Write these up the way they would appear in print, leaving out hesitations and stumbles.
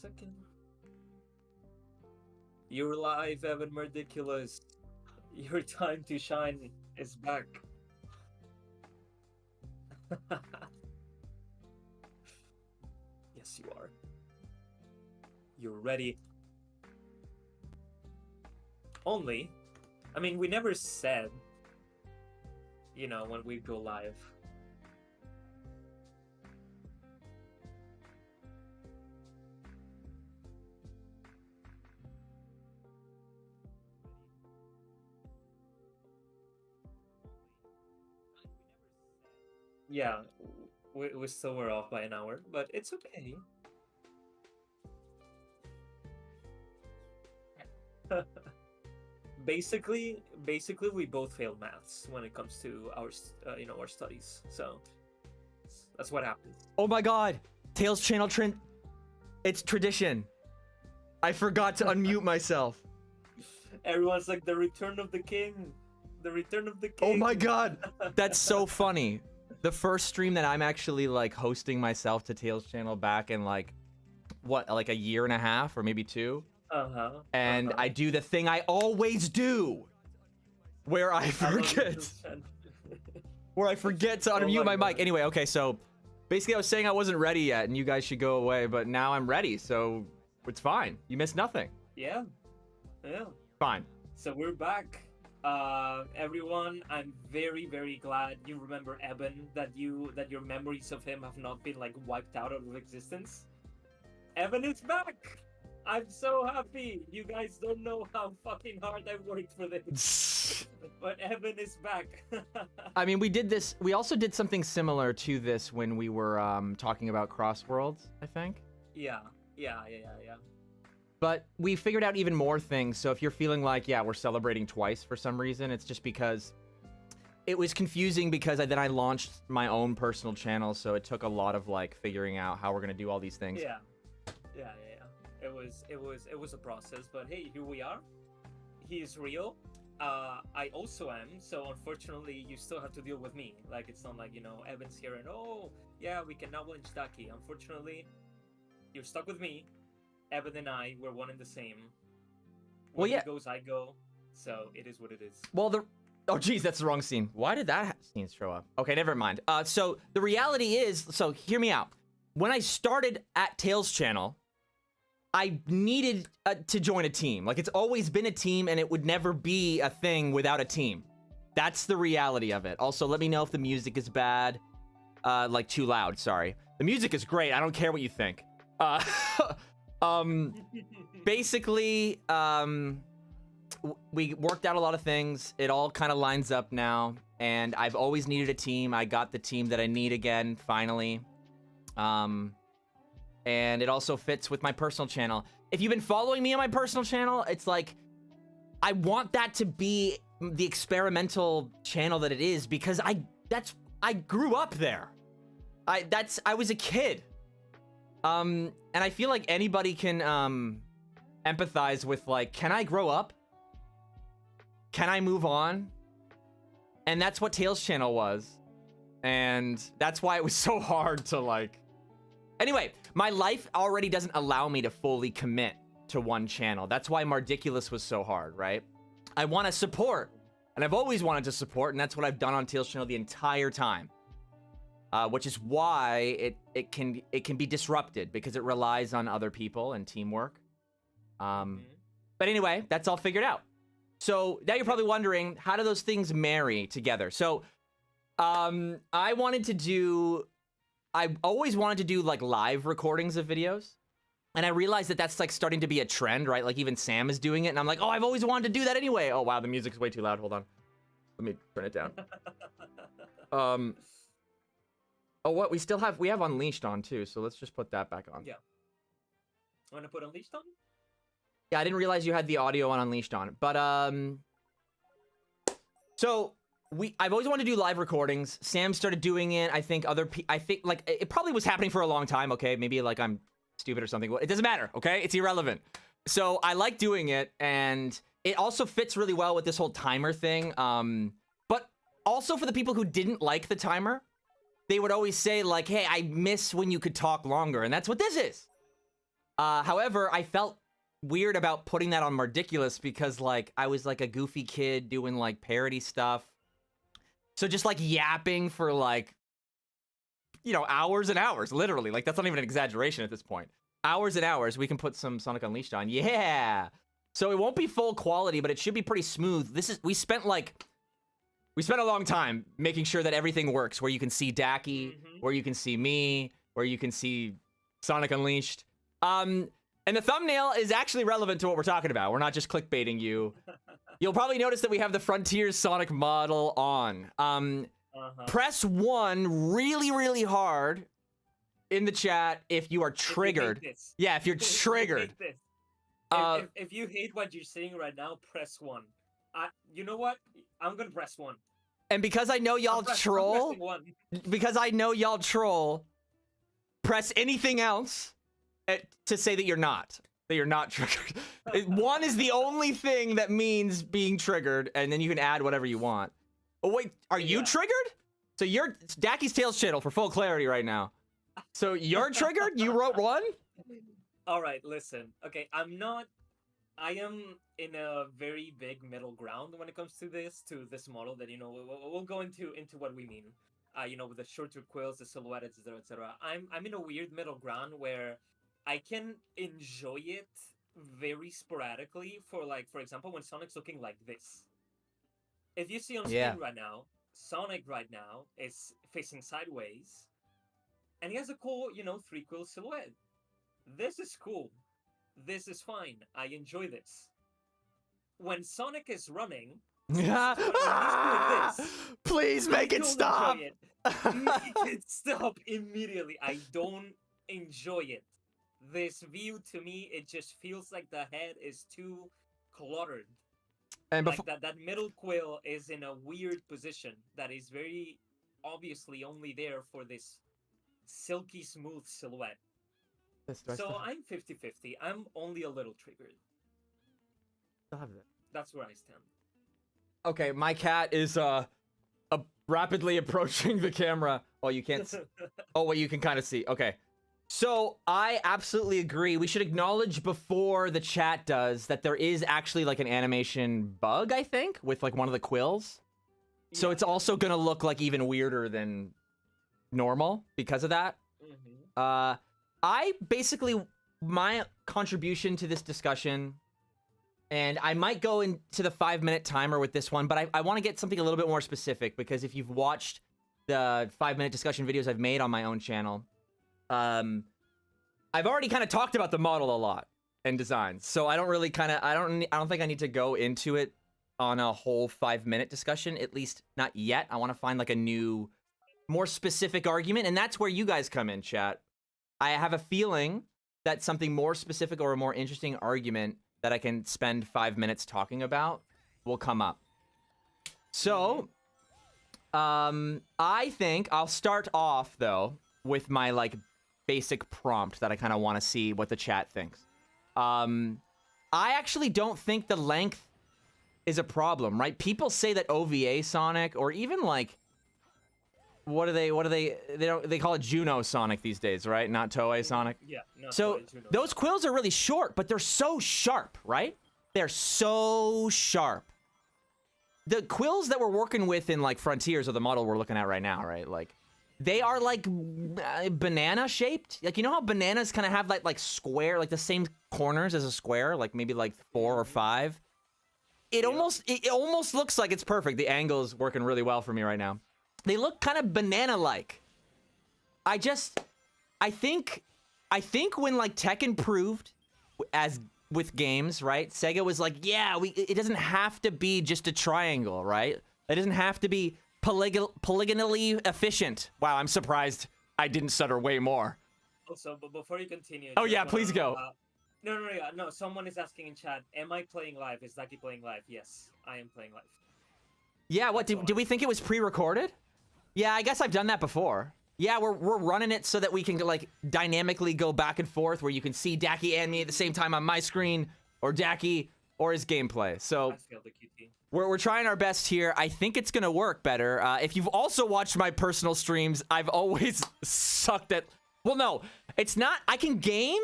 second. You're live, Evan Ridiculous. Your time to shine is back. Yes, you are. You're ready. Only, I mean, we never said, you know, when we go live. Yeah, we still were off by an hour, but it's okay. Basically, we both failed maths when it comes to our, our studies. So that's what happens. Oh my god! Tails channel trend. It's tradition. I forgot to unmute myself. Everyone's like, the return of the king. The return of the king. Oh my god! That's so funny. The first stream that I'm actually like hosting myself to Tails channel back in like, what, like a year and a half or maybe 2? And I do the thing I always do, where I forget, where I forget to unmute my mic. Anyway, okay, so basically I was saying I wasn't ready yet, and you guys should go away, but now I'm ready, so it's fine. You missed nothing. Yeah. Fine. So we're back. Everyone, I'm very glad you remember Eben, that your memories of him have not been like wiped out of existence. Eben is back. I'm so happy. You guys don't know how fucking hard I worked for this. But Eben is back. I mean, we also did something similar to this when we were talking about Crossworlds, I think. Yeah. But we figured out even more things, so if you're feeling like, yeah, we're celebrating twice for some reason, it's just because it was confusing because then I launched my own personal channel, so it took a lot of like figuring out how we're gonna do all these things. Yeah. It was a process, but hey, here we are. He is real. I also am, so unfortunately you still have to deal with me. Like, it's not like, Evan's here and oh yeah, we can now launch Dakiii. Unfortunately, you're stuck with me. Evan and I, we're one and the same. When he goes, I go. So it is what it is. Well, oh geez, that's the wrong scene. Why did that scene show up? Okay, never mind. So the reality is, so hear me out. When I started at Tails channel, I needed to join a team. Like, it's always been a team, and it would never be a thing without a team. That's the reality of it. Also, let me know if the music is bad. Like, too loud, sorry. The music is great. I don't care what you think. Basically, we worked out a lot of things. It all kind of lines up now, and I've always needed a team. I got the team that I need again, finally. And it also fits with my personal channel. If you've been following me on my personal channel, it's like, I want that to be the experimental channel that it is, because I grew up there. I was a kid. And I feel like anybody can empathize with, like, can I grow up? Can I move on? And that's what Tails channel was. And that's why it was so hard to, like... Anyway, my life already doesn't allow me to fully commit to one channel. That's why Mardiculous was so hard, right? I want to support, and I've always wanted to support, and that's what I've done on Tails channel the entire time. Which is why it can be disrupted, because it relies on other people and teamwork. But anyway, that's all figured out. So now you're probably wondering, how do those things marry together? So I always wanted to do like live recordings of videos. And I realized that that's like starting to be a trend, right? Like even Sam is doing it, and I'm like, oh, I've always wanted to do that anyway. Oh wow, the music's way too loud. Hold on. Let me turn it down. Oh, what? We have Unleashed on too, so let's just put that back on. Yeah. Want to put Unleashed on? Yeah, I didn't realize you had the audio on Unleashed on. But so I've always wanted to do live recordings. Sam started doing it. I think like it probably was happening for a long time. Okay, maybe like I'm stupid or something. It doesn't matter. Okay, it's irrelevant. So I like doing it, and it also fits really well with this whole timer thing. But also for the people who didn't like the timer, they would always say like, hey, I miss when you could talk longer. And that's what this is. However, I felt weird about putting that on Mardiculous because like I was like a goofy kid doing like parody stuff. So just like yapping for like, you know, hours and hours, literally. Like that's not even an exaggeration at this point. Hours and hours, we can put some Sonic Unleashed on. Yeah. So it won't be full quality, but it should be pretty smooth. We spent a long time making sure that everything works, where you can see Dakiii, where you can see me, where you can see Sonic Unleashed. And the thumbnail is actually relevant to what we're talking about. We're not just clickbaiting you. You'll probably notice that we have the Frontiers Sonic model on. Press 1 really, really hard in the chat if you are triggered. Yeah, if you're triggered. If you hate what you're seeing right now, press 1. You know what? I'm gonna press 1. And because I know y'all troll, press anything else to say that you're not triggered. 1 is the only thing that means being triggered, and then you can add whatever you want. Oh wait, are you triggered? So you're Dakii's Tales channel for full clarity right now. So you're triggered? You wrote 1? All right, listen. Okay, I am in a very big middle ground when it comes to this model that, you know, we'll go into what we mean. You know, with the shorter quills, the silhouette, etc., etc. I'm in a weird middle ground where I can enjoy it very sporadically for example, when Sonic's looking like this. If you see on screen right now, Sonic right now is facing sideways, and he has a cool, you know, 3-quill silhouette. This is cool. This is fine. I enjoy this. When Sonic is running, please make it stop. Make it stop immediately. I don't enjoy it. This view, to me, it just feels like the head is too cluttered. And like that middle quill is in a weird position that is very obviously only there for this silky smooth silhouette. So I'm 50-50. I'm only a little triggered. That's where I stand. Okay, my cat is rapidly approaching the camera. Oh, you can't see. Oh, wait, you can kind of see. Okay. So I absolutely agree. We should acknowledge before the chat does that there is actually like an animation bug, I think, with like one of the quills. So it's also gonna look like even weirder than normal because of that. I basically, my contribution to this discussion, and I might go into the 5-minute timer with this one, but I want to get something a little bit more specific, because if you've watched the 5-minute discussion videos I've made on my own channel, I've already kind of talked about the model a lot and designs, so I don't really I don't think I need to go into it on a whole 5-minute discussion, at least not yet. I want to find like a new, more specific argument, and that's where you guys come in, chat. I have a feeling that something more specific or a more interesting argument that I can spend 5 minutes talking about will come up. So, I think I'll start off, though, with my, like, basic prompt that I kind of want to see what the chat thinks. I actually don't think the length is a problem, right? People say that OVA Sonic, or even, like, they call it Juno Sonic these days, right? Not Toei Sonic. Yeah. No, so those quills are really short, but they're so sharp, right? They're so sharp. The quills that we're working with in like Frontiers, or the model we're looking at right now, right? Like they are like banana shaped. Like, you know how bananas kind of have like square, like the same corners as a square, like maybe like 4 or 5. It almost looks like it's perfect. The angle is working really well for me right now. They look kind of banana-like. I think when like Tech improved as with games, right? Sega was like, yeah, it doesn't have to be just a triangle, right? It doesn't have to be polygonally efficient. Wow, I'm surprised I didn't stutter way more. Also, but before you continue, oh yeah, please go. No. Someone is asking in chat, am I playing live? Is Dakiii playing live? Yes, I am playing live. Yeah, what did we think it was pre-recorded? Yeah, I guess I've done that before. Yeah, we're running it so that we can like dynamically go back and forth, where you can see Dakiii and me at the same time on my screen, or Dakiii or his gameplay. So we're trying our best here. I think it's gonna work better. If you've also watched my personal streams, I've always sucked at. Well, no, it's not. I can game,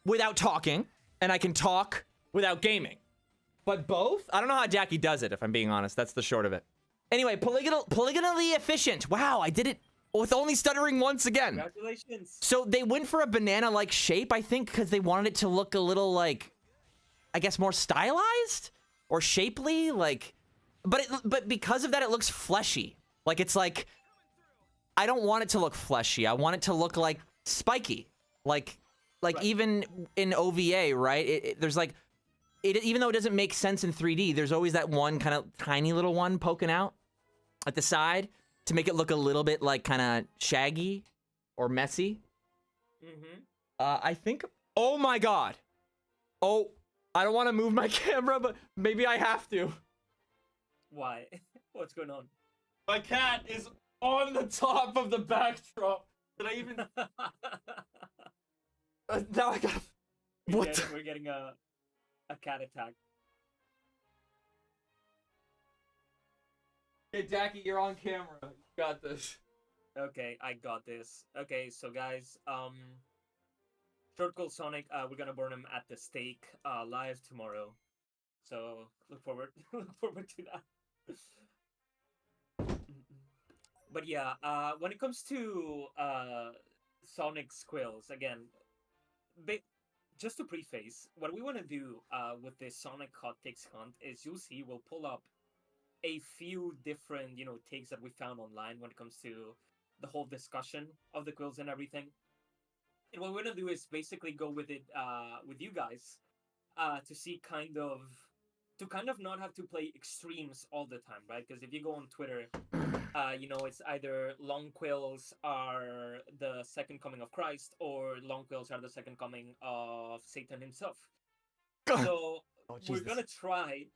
without talking, and I can talk without gaming. But both? I don't know how Dakiii does it, if I'm being honest. That's the short of it. Anyway, polygonally efficient. Wow, I did it with only stuttering once again. Congratulations. So they went for a banana-like shape, I think, because they wanted it to look a little, like, I guess more stylized or shapely, like, but because of that, it looks fleshy. Like, it's like, I don't want it to look fleshy. I want it to look like spiky. Like right. Even in OVA, right? There's like, even though it doesn't make sense in 3D, there's always that one kind of tiny little one poking out at the side to make it look a little bit like kind of shaggy or messy. Mm-hmm. I think, oh my God. Oh, I don't want to move my camera, but maybe I have to. Why? What's going on? My cat is on the top of the backdrop. Did I even? Now I got. We're getting a cat attack. Hey, Dakiii, you're on camera. You got this. Okay, I got this. Okay, so guys, Short Goal Sonic, we're gonna burn him at the stake live tomorrow. So look forward to that. But yeah, when it comes to Sonic squills, again, just to preface, what we want to do with this Sonic hot takes hunt is you'll see we'll pull up a few different, takes that we found online when it comes to the whole discussion of the quills and everything. And what we're going to do is basically go with it with you guys to see kind of not have to play extremes all the time, right? Because if you go on Twitter, it's either long quills are the second coming of Christ or long quills are the second coming of Satan himself. So we're going to try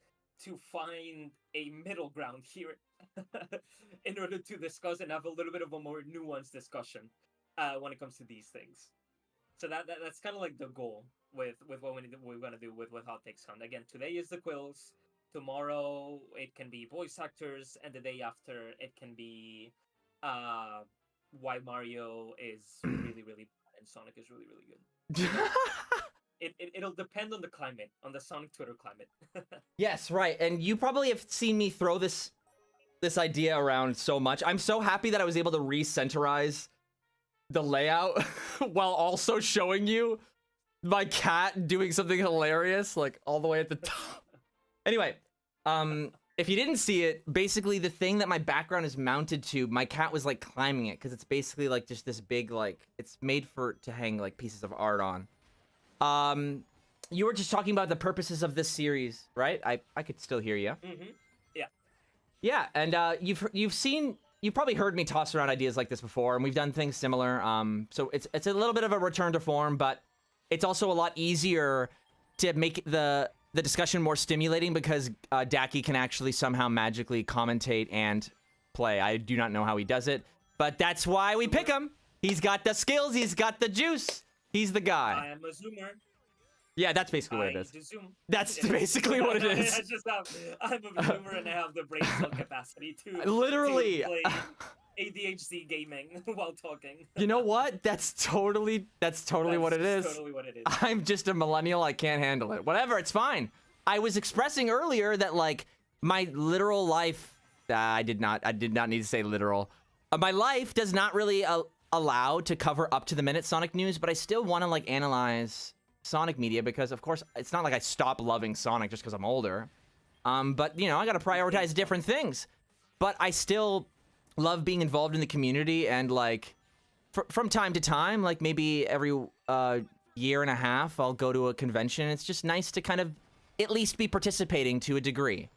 to find a middle ground here in order to discuss and have a little bit of a more nuanced discussion when it comes to these things. So that's kind of like the goal with what we're going to do with Hot Takes Hunt. Again, today is the quills. Tomorrow it can be voice actors, and the day after it can be why Mario is really, really bad and Sonic is really, really good. It'll depend on the climate, on the Sonic Twitter climate. Yes, right. And you probably have seen me throw this idea around so much. I'm so happy that I was able to re-centerize the layout while also showing you my cat doing something hilarious, like all the way at the top. Anyway, if you didn't see it, basically the thing that my background is mounted to, my cat was like climbing it because it's basically like just this big, like, it's made to hang like pieces of art on. You were just talking about the purposes of this series, right? I could still hear you. Mm-hmm. Yeah. Yeah, and you've probably heard me toss around ideas like this before, and we've done things similar. So it's a little bit of a return to form, but it's also a lot easier to make the discussion more stimulating because Dakiii can actually somehow magically commentate and play. I do not know how he does it, but that's why we pick him. He's got the skills. He's got the juice. He's the guy. I am a zoomer. Yeah, that's basically what it is. Zoom. That's basically what it is. I'm a zoomer and I have the brain cell capacity to literally play ADHD gaming while talking. You know what? That's totally what it is. Totally what it is. I'm just a millennial. I can't handle it. Whatever, it's fine. I was expressing earlier that like my literal life. I did not need to say literal. My life does not really allow to cover up to the minute Sonic news, but I still want to like analyze Sonic media because of course it's not like I stop loving Sonic just because I'm older. But I gotta prioritize different things. But I still love being involved in the community and like from time to time, like maybe every year and a half, I'll go to a convention. It's just nice to kind of at least be participating to a degree.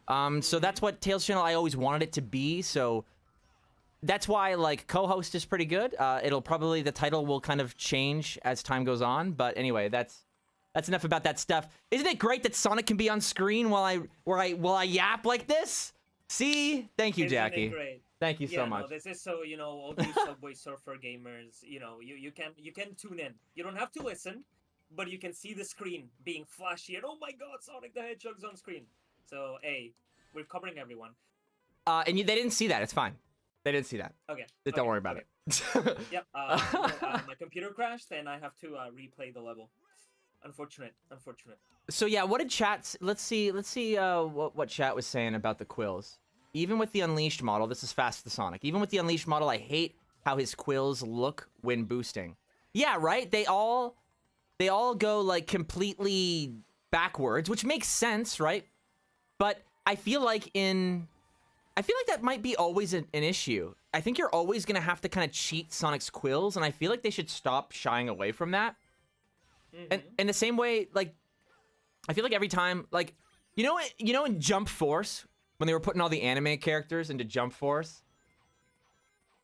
So that's what Tales Channel I always wanted it to be. So that's why like co-host is pretty good. The title will kind of change as time goes on. But anyway, that's enough about that stuff. Isn't it great that Sonic can be on screen while I yap like this? See, thank you, Dakiii. Thank you so much. No, this is so all you Subway Surfer gamers. You can tune in. You don't have to listen, but you can see the screen being flashy and oh my God, Sonic the Hedgehog's on screen. So hey, we're covering everyone. And they didn't see that. It's fine. They didn't see that. Okay. Don't worry about it. Yep. My computer crashed and I have to replay the level. Unfortunate. Unfortunate. So yeah, what did chat? Let's see what chat was saying about the quills. Even with the unleashed model, this is Fast the Sonic. Even with the unleashed model, I hate how his quills look when boosting. Yeah, right. They all go like completely backwards, which makes sense, right? But I feel like that might be always an issue. I think you're always gonna have to kind of cheat Sonic's quills, and I feel like they should stop shying away from that. And in the same way, like, I feel like every time, like, you know in Jump Force, when they were putting all the anime characters into Jump Force,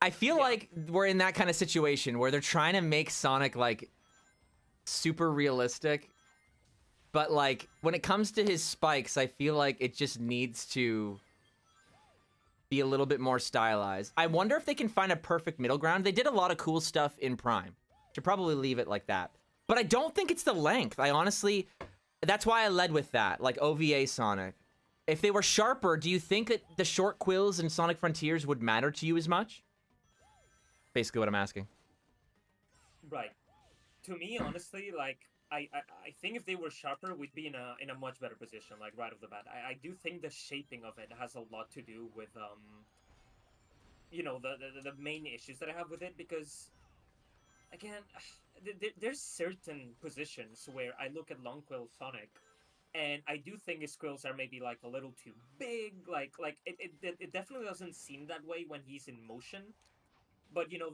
I feel like we're in that kind of situation where they're trying to make Sonic, like, super realistic, but, like, when it comes to his spikes, I feel like it just needs to be a little bit more stylized. I wonder if they can find a perfect middle ground. They did a lot of cool stuff in Prime. Should probably leave it like that. But I don't think it's the length. I honestly, that's why I led with that, like OVA Sonic. If they were sharper, do you think that the short quills in Sonic Frontiers would matter to you as much? Basically what I'm asking. Right. To me, honestly, like, I think if they were sharper, we'd be in a much better position, like, right off the bat. I do think the shaping of it has a lot to do with, you know, the main issues that I have with it, because, again, there's certain positions where I look at Long Quill Sonic, and I do think his quills are maybe like a little too big. Like it definitely doesn't seem that way when he's in motion. But you know,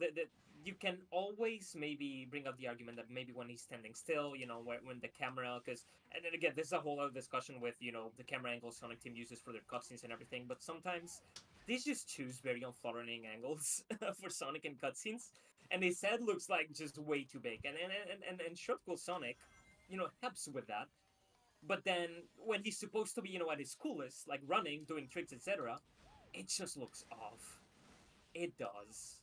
you can always maybe bring up the argument that maybe when he's standing still, you know, when the camera, because, and then again, this is a whole other discussion with, you know, the camera angles Sonic Team uses for their cutscenes and everything. But sometimes they just choose very unflattering angles for Sonic and cutscenes, and his head looks like just way too big. And Short Cool Sonic, you know, helps with that. But then when he's supposed to be, you know, at his coolest, like running, doing tricks, etc., it just looks off. It does.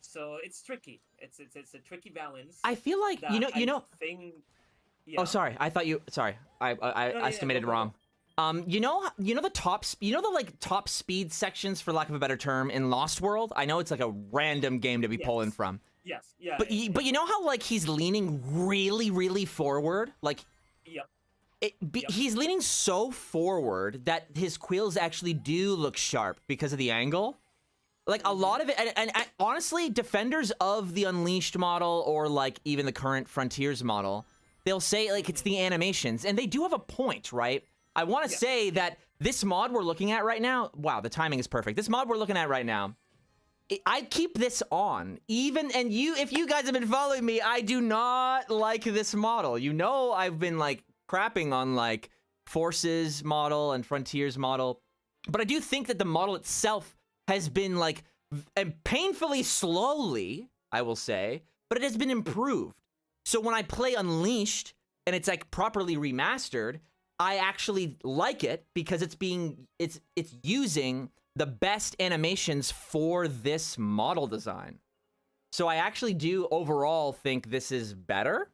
So it's tricky. It's a tricky balance. I feel like you know. Yeah. Oh, sorry. I thought you. Sorry, I estimated wrong. You know the like top speed sections, for lack of a better term, in Lost World. I know it's like a random game to be pulling from. Yes. Yeah. But you know how like he's leaning really forward, like. Yep. He's leaning so forward that his quills actually do look sharp because of the angle. Like, a lot of it, and honestly, defenders of the Unleashed model, or, like, even the current Frontiers model, they'll say, like, it's the animations, and they do have a point, right? I want to say that this mod we're looking at right now, wow, the timing is perfect. This mod we're looking at right now, I keep this on, and if you guys have been following me, I do not like this model. You know I've been, like, crapping on, like, Forces model and Frontiers model, but I do think that the model itself has been, like, and painfully slowly, I will say, but it has been improved. So when I play Unleashed and it's like properly remastered, I actually like it because it's using the best animations for this model design. So I actually do overall think this is better,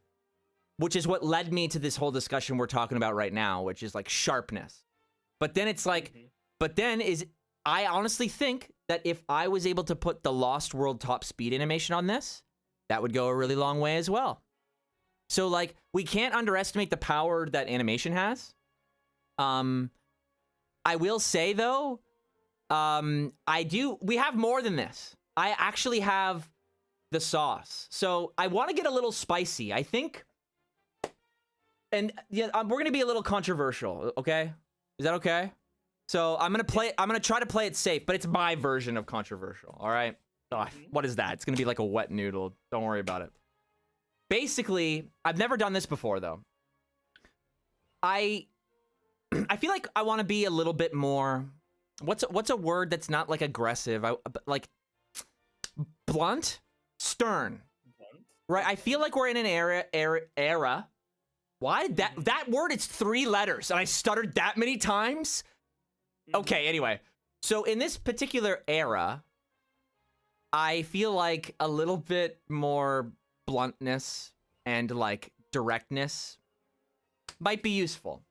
which is what led me to this whole discussion we're talking about right now, which is like sharpness. But then it's like, I honestly think that if I was able to put the Lost World top speed animation on this, that would go a really long way as well. So, like, we can't underestimate the power that animation has. I will say, though, we have more than this. I actually have the sauce. So, I want to get a little spicy, I think. And yeah, we're going to be a little controversial, okay? Is that okay? So I'm gonna try to play it safe, but it's my version of controversial, all right? Oh, what is that? It's gonna be like a wet noodle. Don't worry about it. Basically, I've never done this before, though. I feel like I want to be a little bit more. What's a word that's not like aggressive? Like blunt, stern. Blunt? Right? I feel like we're in an era. Why that word? It's 3 letters, and I stuttered that many times. Okay, anyway. So in this particular era, I feel like a little bit more bluntness and like directness might be useful.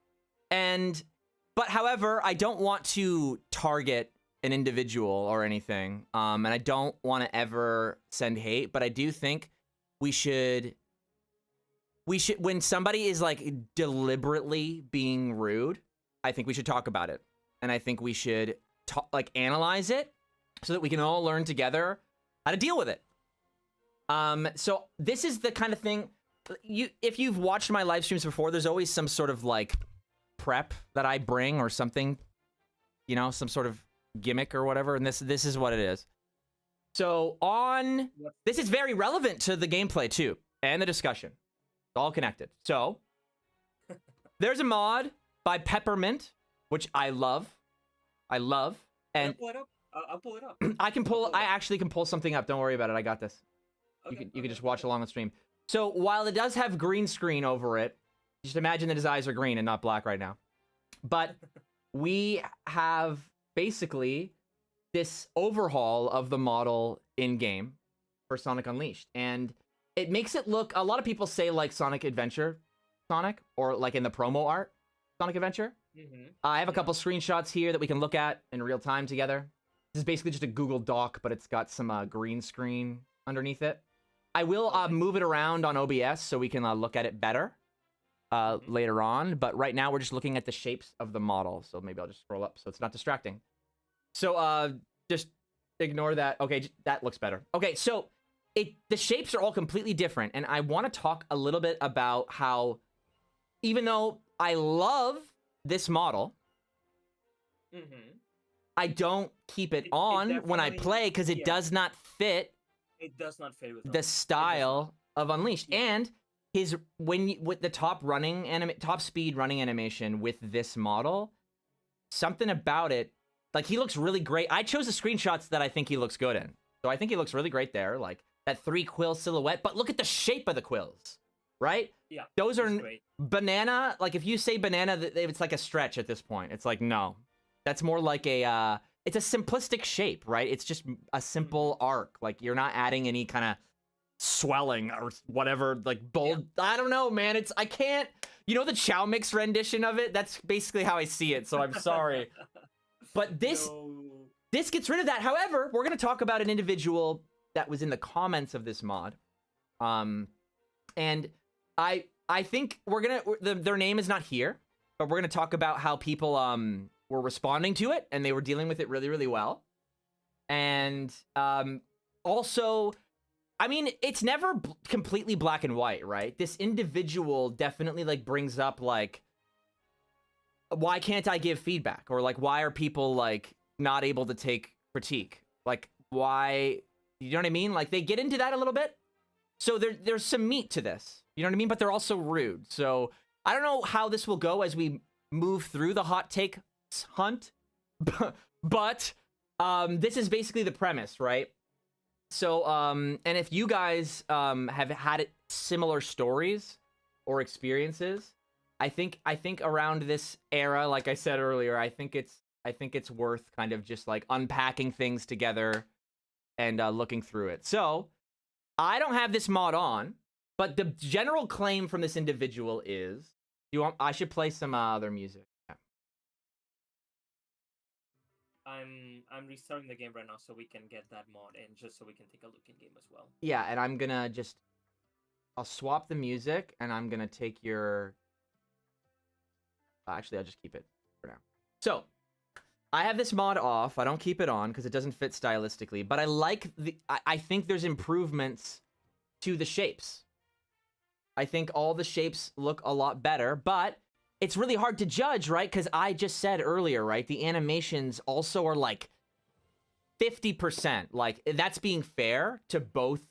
But however, I don't want to target an individual or anything. And I don't want to ever send hate, but I do think we should we should, when somebody is like deliberately being rude, I think we should talk about it. And I think we should like analyze it so that we can all learn together how to deal with it. So this is the kind of thing, if you've watched my live streams before, there's always some sort of like prep that I bring or something, you know, some sort of gimmick or whatever. And this is what it is. So this is very relevant to the gameplay too, and the discussion. It's all connected. So there's a mod by Peppermint, which I love. And I'll pull it up. I'll pull it up. I actually can pull something up. Don't worry about it. I got this. Okay, You can just watch along the stream. So while it does have green screen over it, just imagine that his eyes are green and not black right now. But we have basically this overhaul of the model in game for Sonic Unleashed, and it makes it look, a lot of people say like Sonic Adventure Sonic, or like in the promo art Sonic Adventure. I have a couple screenshots here that we can look at in real time together. This is basically just a Google Doc, but it's got some green screen underneath it. I will move it around on OBS so we can look at it better later on, but right now we're just looking at the shapes of the model, so maybe I'll just scroll up so it's not distracting. So just ignore that. Okay, that looks better. Okay, so the shapes are all completely different, and I want to talk a little bit about how, even though I love this model, I don't keep it on when I play because it does not fit. It does not fit with the style of Unleashed. And with the top speed running animation with this model, something about it, like, he looks really great. I chose the screenshots that I think he looks good in. So I think he looks really great there, like that 3 quill silhouette, but look at the shape of the quills, right? Yeah. Those are banana, like if you say banana, it's like a stretch at this point. It's like, no. That's more like it's a simplistic shape, right? It's just a simple arc. Like, you're not adding any kind of swelling or whatever, like bold. Yeah. I don't know, man. I can't, you know, the Chow Mix rendition of it? That's basically how I see it, so I'm sorry. But this gets rid of that. However, we're going to talk about an individual that was in the comments of this mod. And I think their name is not here, but we're going to talk about how people were responding to it, and they were dealing with it really, really well. And also, I mean, it's never completely black and white, right? This individual definitely like brings up like, why can't I give feedback? Or like, why are people like not able to take critique? Like, why, you know what I mean? Like, they get into that a little bit. So there's some meat to this, you know what I mean? But they're also rude. So I don't know how this will go as we move through the hot take hunt, but this is basically the premise, right? So and if you guys have had similar stories or experiences, I think around this era, like I said earlier, I think it's worth kind of just like unpacking things together and looking through it. So I don't have this mod on, but the general claim from this individual is, I should play some other music. I'm restarting the game right now so we can get that mod in, just so we can take a look in game as well. Yeah, and I'm gonna I'll swap the music, and I'm gonna take your. Actually, I'll just keep it for now. So, I have this mod off. I don't keep it on because it doesn't fit stylistically, but I like I think there's improvements to the shapes. I think all the shapes look a lot better, but it's really hard to judge, right? Because I just said earlier, right? The animations also are like 50%. Like, that's being fair to both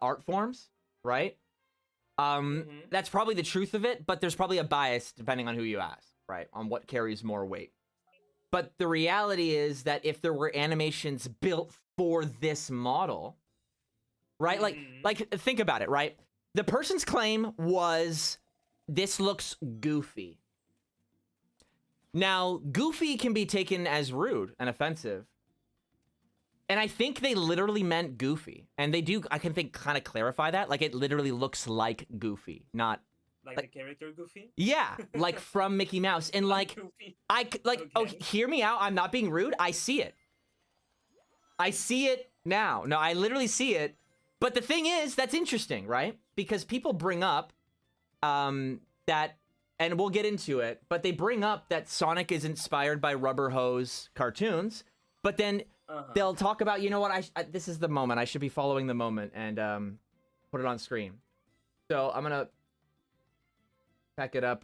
art forms, right? That's probably the truth of it, but there's probably a bias depending on who you ask, right? On what carries more weight. But the reality is that if there were animations built for this model, right? Like think about it, right? The person's claim was, this looks goofy. Now, goofy can be taken as rude and offensive. And I think they literally meant goofy. And they do, I can think, kind of clarify that. Like, it literally looks like Goofy, not... Like the character Goofy? Yeah, like from Mickey Mouse. And like, oh, hear me out. I'm not being rude. I see it. I see it now. No, I literally see it. But the thing is, that's interesting, right? because people bring up that, and we'll get into it, but they bring up that Sonic is inspired by Rubber Hose cartoons, but then they'll talk about, you know what, this is the moment, I should be following the moment, and put it on screen. So I'm gonna pack it up.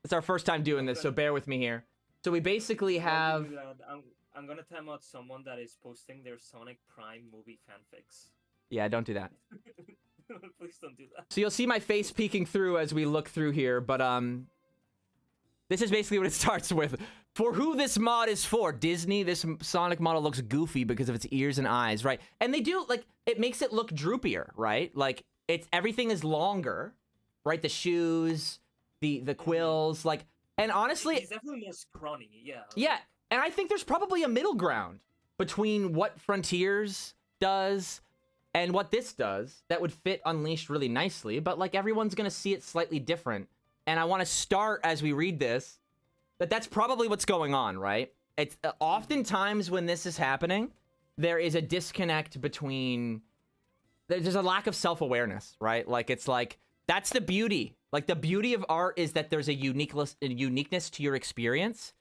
It's our first time doing this, so bear with me here. So we basically have... I'm gonna time out someone that is posting their Sonic Prime movie fanfics. Yeah, don't do that. Please don't do that. So you'll see my face peeking through as we look through here, but this is basically what it starts with. For who this mod is for, Disney, this Sonic model looks goofy because of its ears and eyes, right? And they do, like, it makes it look droopier, right? Like, everything is longer, right? The shoes, the quills, like, and honestly... It's definitely more scrawny, yeah. Yeah, and I think there's probably a middle ground between what Frontiers does and what this does that would fit Unleashed really nicely, but, like, everyone's gonna see it slightly different. And I want to start, as we read this, that's probably what's going on, right? It's oftentimes when this is happening, there is a disconnect between... There's a lack of self-awareness, right? Like, it's like, that's the beauty. Like, the beauty of art is that there's a uniqueness to your experience.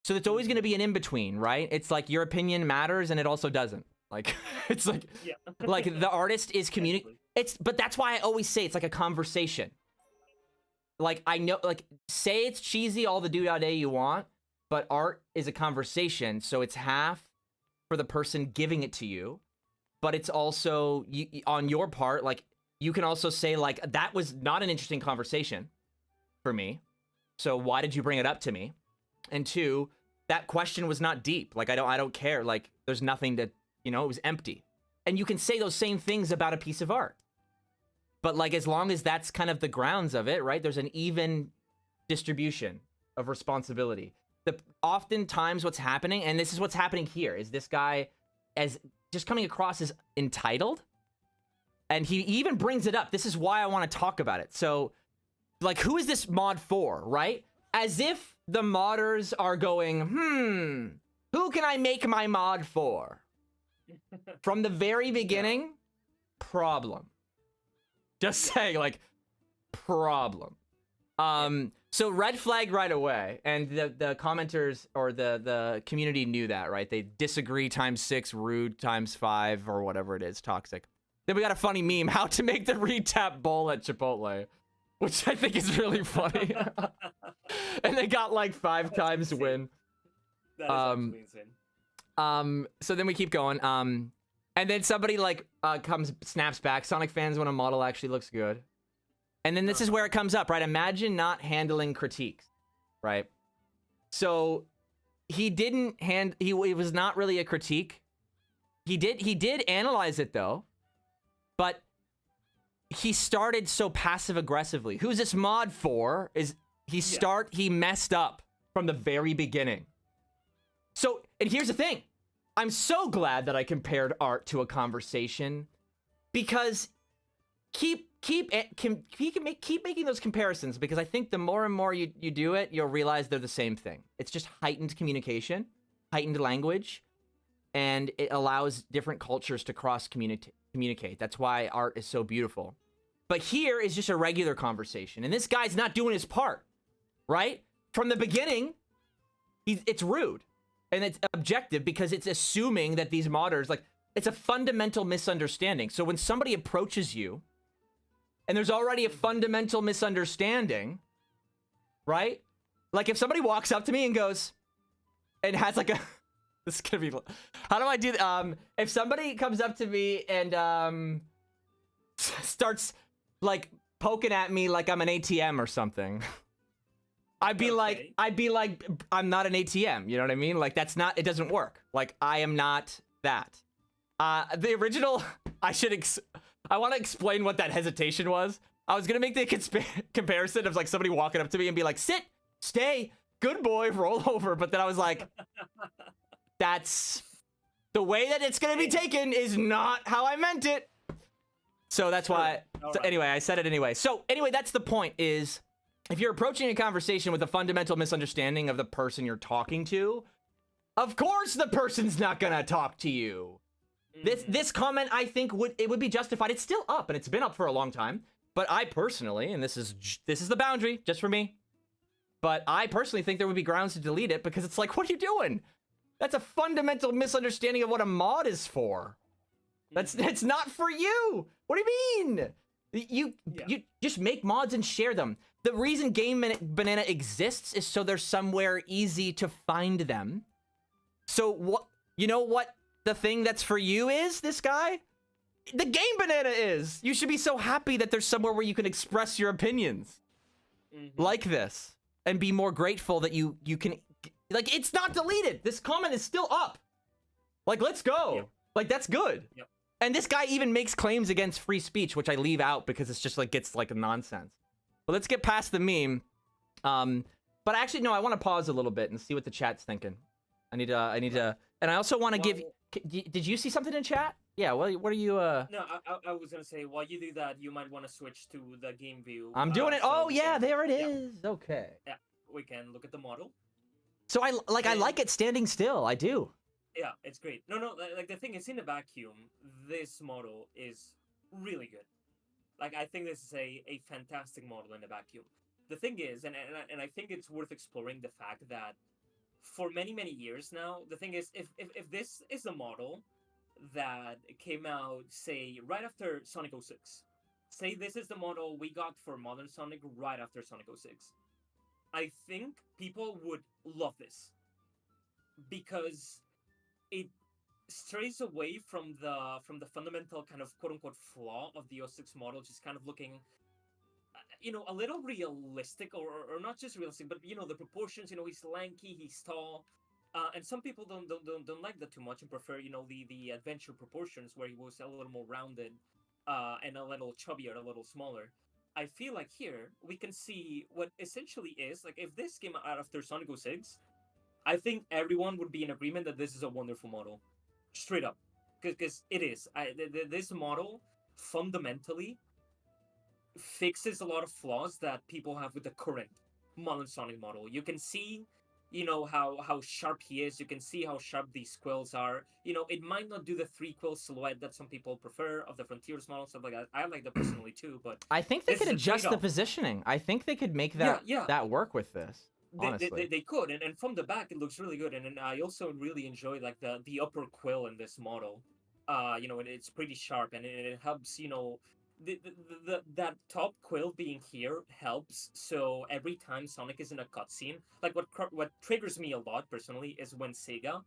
So it's always going to be an in-between, right? It's like your opinion matters and it also doesn't. Like, it's like, yeah. Like the artist is communicating. But that's why I always say it's like a conversation. Like, I know, like, say it's cheesy all the do-da-day you want, but art is a conversation. So it's half for the person giving it to you, but it's also on your part. Like, you can also say, like, that was not an interesting conversation for me. So why did you bring it up to me? And two, that question was not deep. Like, I don't care. Like, there's nothing to, you know, it was empty. And you can say those same things about a piece of art. But, like, as long as that's kind of the grounds of it, right? There's an even distribution of responsibility. Oftentimes what's happening, and this is what's happening here, is this guy as just coming across as entitled. And he even brings it up. This is why I want to talk about it. So, like, who is this mod for, right? As if the modders are going, who can I make my mod for? From the very beginning, problem. Just saying, like, problem. So red flag right away, and the commenters or the community knew that, right? They disagree ×6, rude ×5, or whatever it is, toxic. Then we got a funny meme, how to make the re-tap bowl at Chipotle, which I think is really funny. And they got like 5 times win. That is actually insane. So then we keep going. And then somebody like snaps back. Sonic fans when a model actually looks good. And then this is where it comes up, right? Imagine not handling critiques, right? So he didn't it was not really a critique. He did analyze it though, but he started so passive aggressively. Who's this mod for? He messed up from the very beginning. So, and here's the thing. I'm so glad that I compared art to a conversation, because keep making those comparisons, because I think the more and more you do it, you'll realize they're the same thing. It's just heightened communication, heightened language, and it allows different cultures to communicate. That's why art is so beautiful. But here is just a regular conversation, and this guy's not doing his part, right? From the beginning, it's rude. And it's objective because it's assuming that these modders, like, it's a fundamental misunderstanding. So when somebody approaches you, and there's already a fundamental misunderstanding, right? Like, if somebody walks up to me and goes, and has like a, this is gonna be, how do I do that? If somebody comes up to me and starts like poking at me like I'm an ATM or something, I'd be like, I'm not an ATM, you know what I mean? Like, it doesn't work. Like, I am not that. The original, I want to explain what that hesitation was. I was gonna make the comparison of like somebody walking up to me and be like, sit, stay, good boy, roll over. But then I was like, that's the way that it's gonna be taken is not how I meant it. So that's why, anyway, I said it anyway. So anyway, that's the point is, if you're approaching a conversation with a fundamental misunderstanding of the person you're talking to, of course the person's not gonna talk to you. This comment, I think, would be justified. It's still up, and it's been up for a long time. But I personally, and this is the boundary just for me, but I personally think there would be grounds to delete it because it's like, what are you doing? That's a fundamental misunderstanding of what a mod is for. It's not for you. What do you mean? You just make mods and share them. The reason Game Banana exists is so there's somewhere easy to find them. So what, you know what the thing that's for you is, this guy? The Game Banana is. You should be so happy that there's somewhere where you can express your opinions like this and be more grateful that you can, like, it's not deleted. This comment is still up. Like, let's go. Yep. Like, that's good. Yep. And this guy even makes claims against free speech, which I leave out because it's just like, gets like a nonsense. But let's get past the meme. But actually, no, I want to pause a little bit and see what the chat's thinking. I need to, and I also want to give, did you see something in chat? Yeah, what are you, No, I was gonna say, while you do that, you might want to switch to the game view. I'm doing it. Oh, yeah, there it yeah. is. Okay. Yeah, we can look at the model. So I like it standing still. I do. Yeah, it's great. No, like the thing is, in a vacuum, this model is really good. Like, I think this is a fantastic model in a vacuum. The thing is, and I think it's worth exploring the fact that for many years now, the thing is, if this is a model that came out, say, right after Sonic 06, say this is the model we got for modern Sonic right after Sonic 06, I think people would love this because it strays away from the fundamental kind of quote-unquote flaw of the 06 model, just kind of looking, you know, a little realistic, or not just realistic, but, you know, the proportions, you know, he's lanky, he's tall, and some people don't like that too much and prefer, you know, the adventure proportions where he was a little more rounded, and a little chubbier, a little smaller. I feel like here we can see what essentially is, like, if this came out after Sonic 06, I think everyone would be in agreement that this is a wonderful model, straight up, because it is. This model fundamentally fixes a lot of flaws that people have with the current modern Sonic model. You can see, you know, how sharp he is. You can see how sharp these quills are. You know, it might not do the 3-quill silhouette that some people prefer of the Frontiers model, stuff like that. I like that personally too, but I think they could adjust the positioning. I think they could make that that work with this. Honestly. They could, and from the back it looks really good, and I also really enjoy like the upper quill in this model. You know, it's pretty sharp, and it helps, you know, that top quill being here helps. So every time Sonic is in a cutscene, like what triggers me a lot personally is when Sega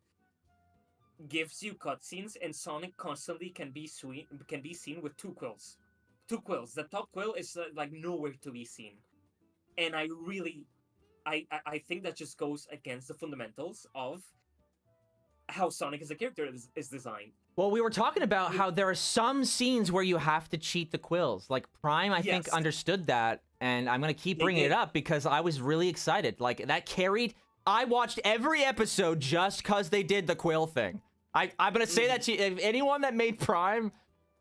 gives you cutscenes and Sonic constantly can be seen with two quills. The top quill is like nowhere to be seen, and I think that just goes against the fundamentals of how Sonic as a character is designed. Well, we were talking about how there are some scenes where you have to cheat the quills. Like Prime, I think, understood that, and I'm going to keep bringing it up because I was really excited. Like, that carried... I watched every episode just because they did the quill thing. I'm going to say that to you. If anyone that made Prime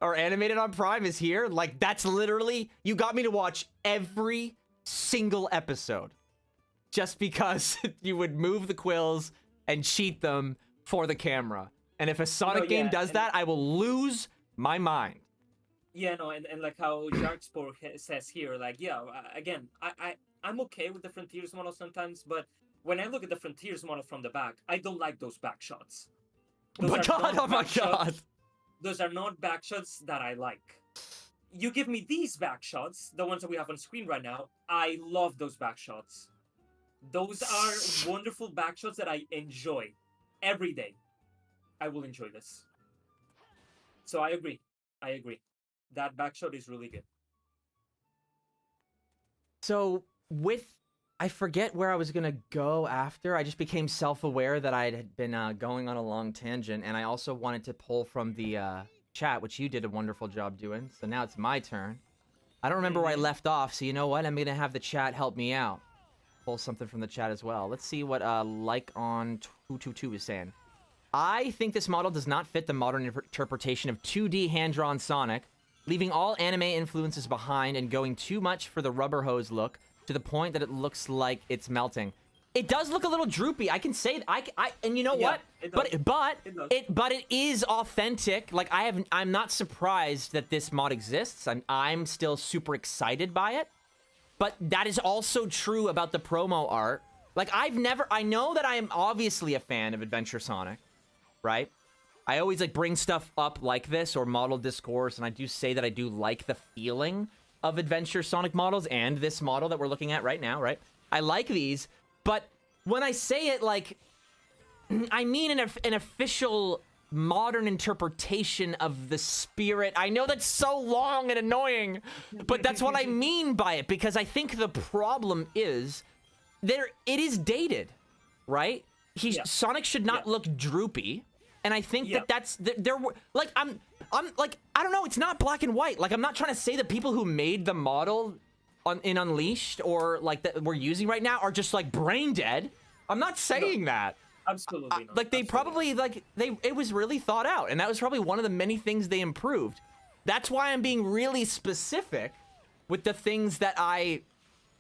or animated on Prime is here, like, that's literally... You got me to watch every single episode. Just because you would move the quills and cheat them for the camera. And if a Sonic game does that, I will lose my mind. Yeah, no, and like how Jarkspor says here, like, yeah, again, I'm okay with the Frontiers model sometimes, but when I look at the Frontiers model from the back, I don't like those back shots. Oh my god! Those are not back shots that I like. You give me these back shots, the ones that we have on screen right now, I love those back shots. Those are wonderful back shots that I enjoy every day. I will enjoy this. So I agree. That back shot is really good. So I forget where I was gonna go after. I just became self-aware that I had been going on a long tangent, and I also wanted to pull from the chat, which you did a wonderful job doing. So now it's my turn. I don't remember where I left off, so you know what? I'm gonna have the chat help me out. Pull something from the chat as well. Let's see what like on 222 is saying. I think this model does not fit the modern interpretation of 2D hand-drawn Sonic, leaving all anime influences behind and going too much for the rubber hose look to the point that it looks like it's melting. it does look a little droopy. I can say and you know what? But it is authentic. Like I'm not surprised that this mod exists. I'm still super excited by it. But that is also true about the promo art. Like I know that I am obviously a fan of Adventure Sonic, right? I always like bring stuff up like this or model discourse, and I do say that I do like the feeling of Adventure Sonic models and this model that we're looking at right now, right? I like these, but when I say it, like, I mean an official modern interpretation of the spirit. I know that's so long and annoying, but that's what I mean by it, because I think the problem is it is dated, right? Sonic should not look droopy, and I think that's like I'm like, I don't know, it's not black and white. Like, I'm not trying to say that people who made the model in Unleashed or like that we're using right now are just like brain dead. I'm not saying that. Absolutely not. Like, they probably, like, it was really thought out, and that was probably one of the many things they improved. That's why I'm being really specific with the things that I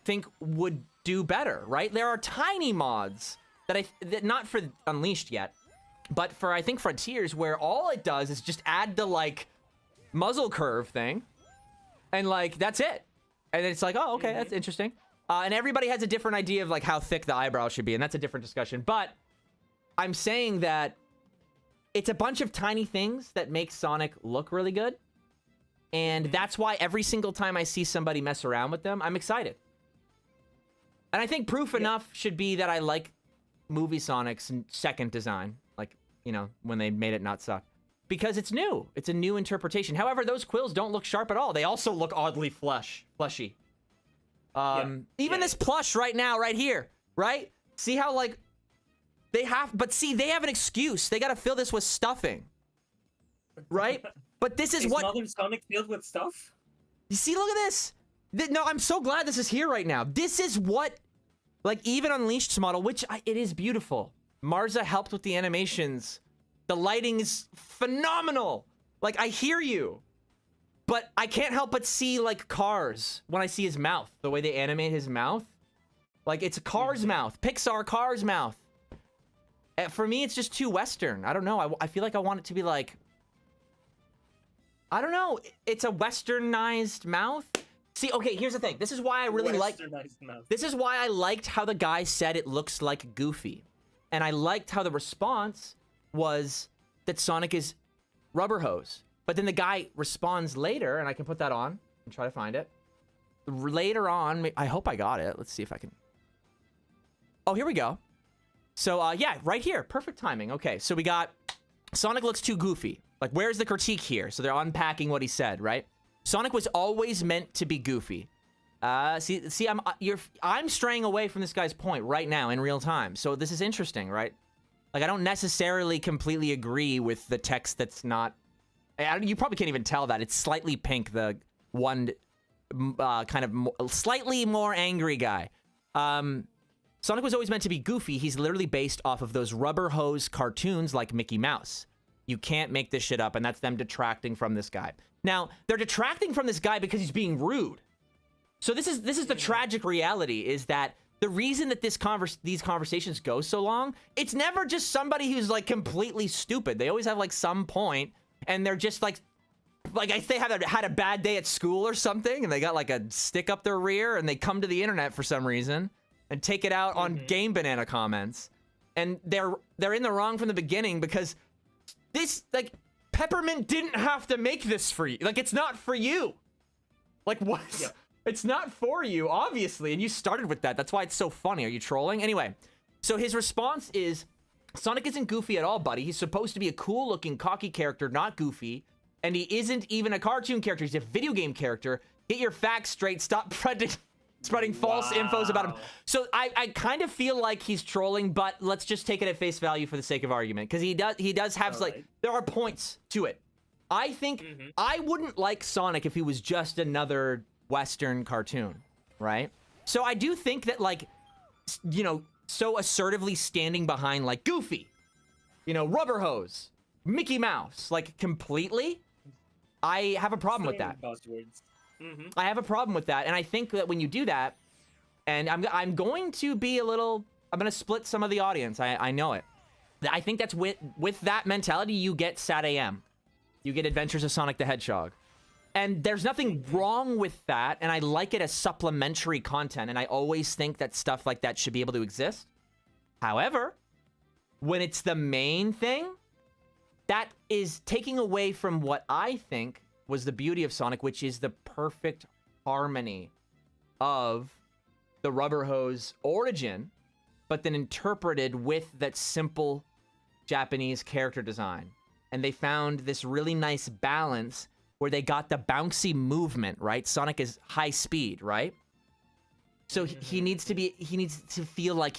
think would do better, right? There are tiny mods that not for Unleashed yet, but for, I think, Frontiers, where all it does is just add the, like, muzzle curve thing, and, like, that's it. And then it's like, oh, okay, that's interesting. And everybody has a different idea of, like, how thick the eyebrow should be, and that's a different discussion. But I'm saying that it's a bunch of tiny things that make Sonic look really good. And that's why every single time I see somebody mess around with them, I'm excited. And I think proof enough should be that I like movie Sonic's second design. Like, you know, when they made it not suck. Because it's new. It's a new interpretation. However, those quills don't look sharp at all. They also look oddly fleshy. Even this plush right now, right here, right? See how, like, they have an excuse. They got to fill this with stuffing, right? But this is what modern Sonic filled with stuff. You see, look at this. No, I'm so glad this is here right now. This is what, like, even Unleashed's model, which it is beautiful. Marza helped with the animations. The lighting is phenomenal. Like, I hear you, but I can't help but see, like, Cars when I see his mouth. The way they animate his mouth, like, it's a Cars mouth, Pixar Cars mouth. For me, it's just too Western. I don't know. I feel like I want it to be like, I don't know. It's a Westernized mouth. See, okay, here's the thing. This is why I really like. This is why I liked how the guy said it looks like Goofy, and I liked how the response was that Sonic is rubber hose. But then the guy responds later, and I can put that on and try to find it. Later on, I hope I got it. Let's see if I can. Oh, here we go. So, yeah, right here. Perfect timing. Okay, so we got Sonic looks too goofy. Like, where's the critique here? So they're unpacking what he said, right? Sonic was always meant to be goofy. See, I'm straying away from this guy's point right now in real time. So this is interesting, right? Like, I don't necessarily completely agree with the text that's not... you probably can't even tell that. It's slightly pink, the one kind of slightly more angry guy. Sonic was always meant to be goofy. He's literally based off of those rubber hose cartoons like Mickey Mouse. You can't make this shit up, and that's them detracting from this guy. Now, they're detracting from this guy because he's being rude. So this is the tragic reality, is that the reason that these conversations go so long, it's never just somebody who's, like, completely stupid. They always have, like, some point, and they're just, like if they had a bad day at school or something, and they got, like, a stick up their rear, and they come to the internet for some reason and take it out on Game Banana comments. And they're in the wrong from the beginning, because this, like, Peppermint didn't have to make this for you. Like, it's not for you. Like, what? Yeah. It's not for you, obviously. And you started with that. That's why it's so funny. Are you trolling? Anyway, so his response is, Sonic isn't goofy at all, buddy. He's supposed to be a cool-looking, cocky character, not goofy. And he isn't even a cartoon character. He's a video game character. Get your facts straight. Stop spreading false infos about him. So I kind of feel like he's trolling, but let's just take it at face value for the sake of argument, because he does have there are points to it. I think I wouldn't like Sonic if he was just another Western cartoon, right? So I do think that, like, you know, so assertively standing behind, like, Goofy, you know, Rubber Hose, Mickey Mouse, like, completely, I have a problem with that. I have a problem with that, and I think that when you do that, and I'm going to be a little gonna split some of the audience. I know it. I think that's with that mentality, you get Sat AM. You get Adventures of Sonic the Hedgehog. And there's nothing wrong with that, and I like it as supplementary content, and I always think that stuff like that should be able to exist. However, when it's the main thing, that is taking away from what I think was the beauty of Sonic, which is the perfect harmony of the rubber hose origin, but then interpreted with that simple Japanese character design. And they found this really nice balance where they got the bouncy movement, right? Sonic is high speed, right? So he needs to feel like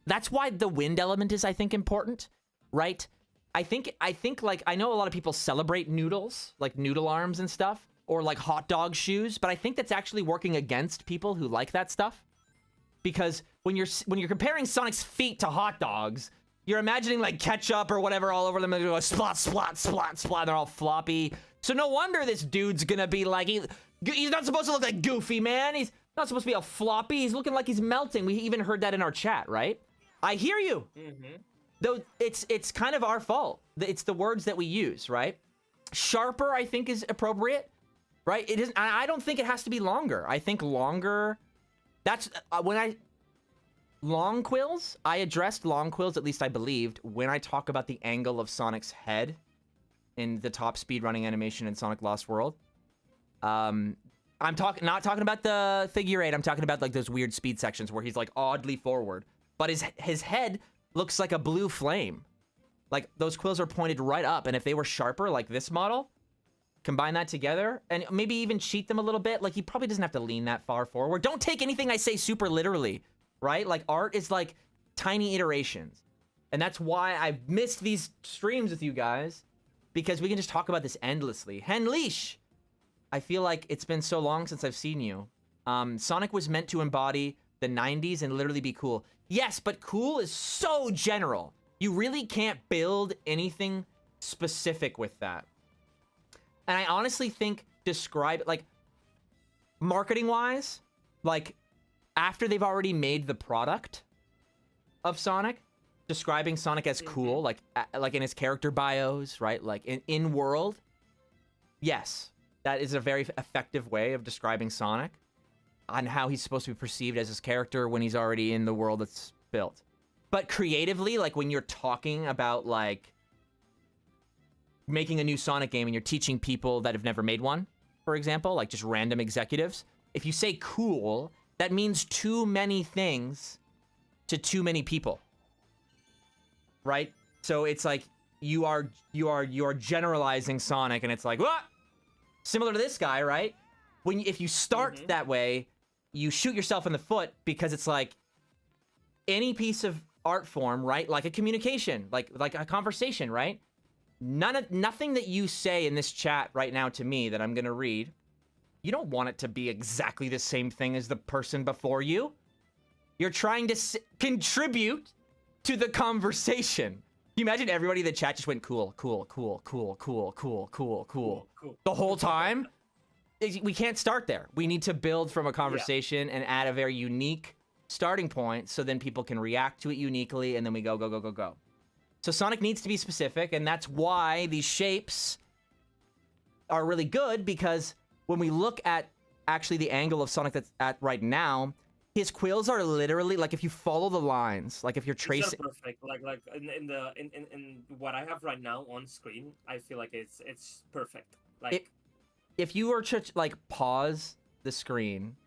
that's why the wind element is, I think, important, right? I think like, I know a lot of people celebrate noodles, like noodle arms and stuff, or like hot dog shoes, but I think that's actually working against people who like that stuff. Because when you're comparing Sonic's feet to hot dogs, you're imagining like ketchup or whatever all over them, and they go splot, splot, splot, splot, and they're all floppy. So no wonder this dude's gonna be like, he's not supposed to look like Goofy, man. He's not supposed to be all floppy. He's looking like he's melting. We even heard that in our chat, right? I hear you. Though it's kind of our fault. It's the words that we use, right? Sharper, I think, is appropriate, right? It isn't. I don't think it has to be longer. I think longer. That's long quills. I addressed long quills, at least I believed, when I talk about the angle of Sonic's head in the top speed running animation in Sonic Lost World. I'm not talking about the figure eight. I'm talking about like those weird speed sections where he's like oddly forward, but his head looks like a blue flame. Like those quills are pointed right up, and if they were sharper, like this model, combine that together and maybe even cheat them a little bit. Like he probably doesn't have to lean that far forward. Don't take anything I say super literally, right? Like art is like tiny iterations, and that's why I've missed these streams with you guys, because we can just talk about this endlessly. Henleash, I feel like it's been so long since I've seen you. Sonic was meant to embody the 90s and literally be cool. Yes, but cool is so general. You really can't build anything specific with that. And I honestly think describe it, like, marketing-wise, like, after they've already made the product of Sonic, describing Sonic as cool, like in his character bios, right? Like, in world, yes, that is a very effective way of describing Sonic on how he's supposed to be perceived as his character when he's already in the world that's built. But creatively, like when you're talking about like making a new Sonic game and you're teaching people that have never made one, for example, like just random executives, if you say cool, that means too many things to too many people, right? So it's like you are generalizing Sonic, and it's like, what? Similar to this guy, right? If you start that way, you shoot yourself in the foot, because it's like any piece of art form, right? Like a communication, like a conversation, right? Nothing that you say in this chat right now to me that I'm gonna read, you don't want it to be exactly the same thing as the person before you. You're trying to contribute to the conversation. Can you imagine everybody in the chat just went cool, cool, cool, cool, cool, cool, cool, cool the whole time? We can't start there. We need to build from a conversation and add a very unique starting point, so then people can react to it uniquely, and then we go, go, go, go, go. So Sonic needs to be specific, and that's why these shapes are really good, because when we look at actually the angle of Sonic that's at right now, his quills are literally, like, if you follow the lines, like if you're tracing... It's perfect. Like in what I have right now on screen, I feel like it's perfect. Like... If you were to, like, pause the screen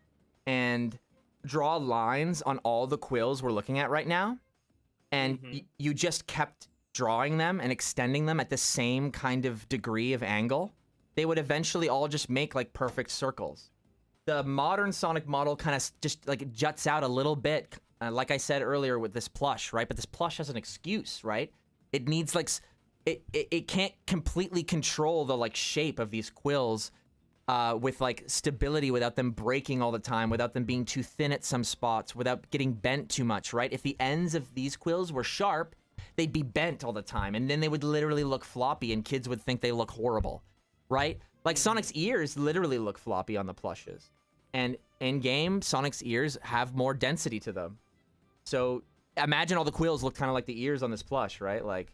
and draw lines on all the quills we're looking at right now, and you just kept drawing them and extending them at the same kind of degree of angle, they would eventually all just make, like, perfect circles. The modern Sonic model kind of just, like, juts out a little bit, like I said earlier with this plush, right? But this plush has an excuse, right? It needs, like... It can't completely control the, like, shape of these quills with, like, stability, without them breaking all the time, without them being too thin at some spots, without getting bent too much, right? If the ends of these quills were sharp, they'd be bent all the time, and then they would literally look floppy, and kids would think they look horrible, right? Like, Sonic's ears literally look floppy on the plushes. And in-game, Sonic's ears have more density to them. So imagine all the quills look kind of like the ears on this plush, right? Like,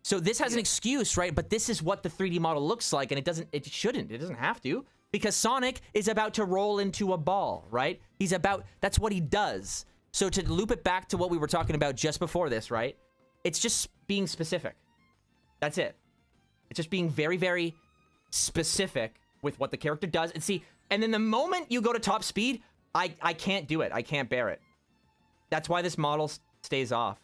so this has an excuse, right? But this is what the 3D model looks like, and it doesn't have to, because Sonic is about to roll into a ball, right? That's what he does. So to loop it back to what we were talking about just before this, right? It's just being specific. That's it. It's just being very, very specific with what the character does. And see, and then the moment you go to top speed, I can't do it. I can't bear it. That's why this model stays off.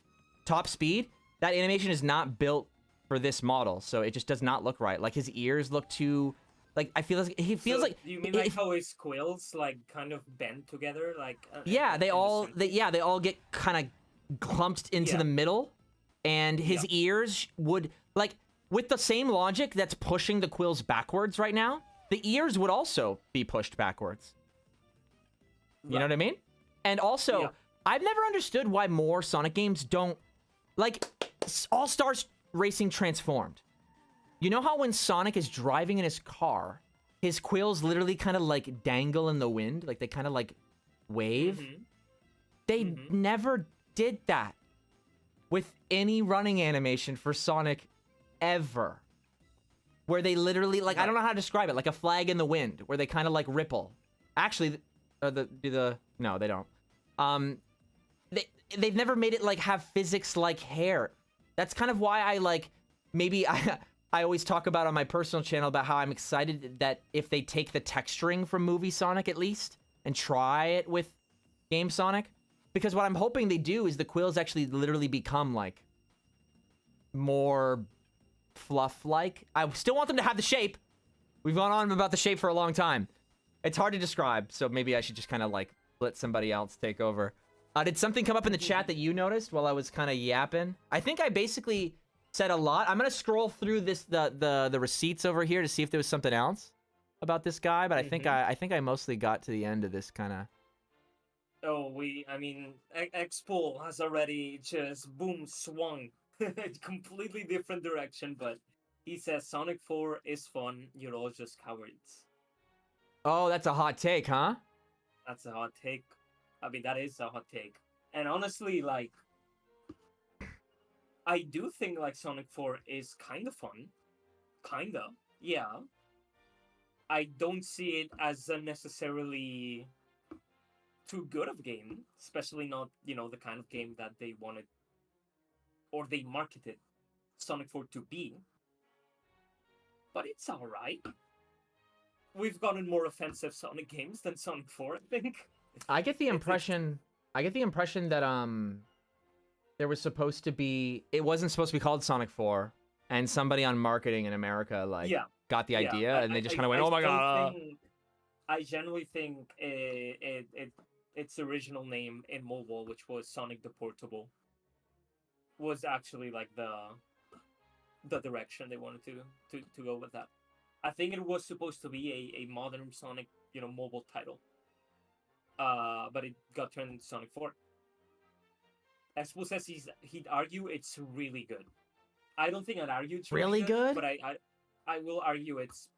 Top speed, that animation is not built for this model, so it just does not look right. Like, his ears look too... Like, I feel like... He feels like... You mean like how his quills, like, kind of bend together? Like... yeah, they all get kind of clumped into the middle, and his ears would... Like, with the same logic that's pushing the quills backwards right now, the ears would also be pushed backwards. You know what I mean? And also, I've never understood why more Sonic games don't... Like, All-Stars Racing Transformed. You know how when Sonic is driving in his car, his quills literally kind of, like, dangle in the wind? Like, they kind of, like, wave? They never did that with any running animation for Sonic ever. Where they literally, like, I don't know how to describe it, like a flag in the wind, where they kind of, like, ripple. Actually, no, they don't. They've never made it, like, have physics-like hair. That's kind of why I, like, maybe I always talk about on my personal channel about how I'm excited that if they take the texturing from movie Sonic, at least, and try it with game Sonic, because what I'm hoping they do is the quills actually literally become, like, more fluff-like. I still want them to have the shape. We've gone on about the shape for a long time. It's hard to describe, so maybe I should just kind of, like, let somebody else take over. Did something come up in the chat that you noticed while I was kind of yapping? I think I basically said a lot. I'm gonna scroll through the receipts over here to see if there was something else about this guy, but I think I mostly got to the end of this kind of. Oh, I mean, X-Pool has already just boom swung, completely different direction. But he says Sonic 4 is fun. You're all just cowards. Oh, that's a hot take, huh? That's a hot take. I mean, that is a hot take. And honestly, like, I do think, like, Sonic 4 is kind of fun. Kinda. Yeah. I don't see it as a necessarily too good of a game. Especially not, you know, the kind of game that they wanted, or they marketed Sonic 4 to be. But it's alright. We've gotten more offensive Sonic games than Sonic 4, I think. I get the impression that there was supposed to be, it wasn't supposed to be called Sonic 4, and somebody on marketing in America got the idea, and they just kind of went, "Oh my god!" I genuinely think its original name in mobile, which was Sonic the Portable, was actually like the direction they wanted to go with that. I think it was supposed to be a modern Sonic, you know, mobile title. But it got turned into Sonic 4. Expo says he'd argue it's really good. I don't think I'd argue it's really good, but I will argue it's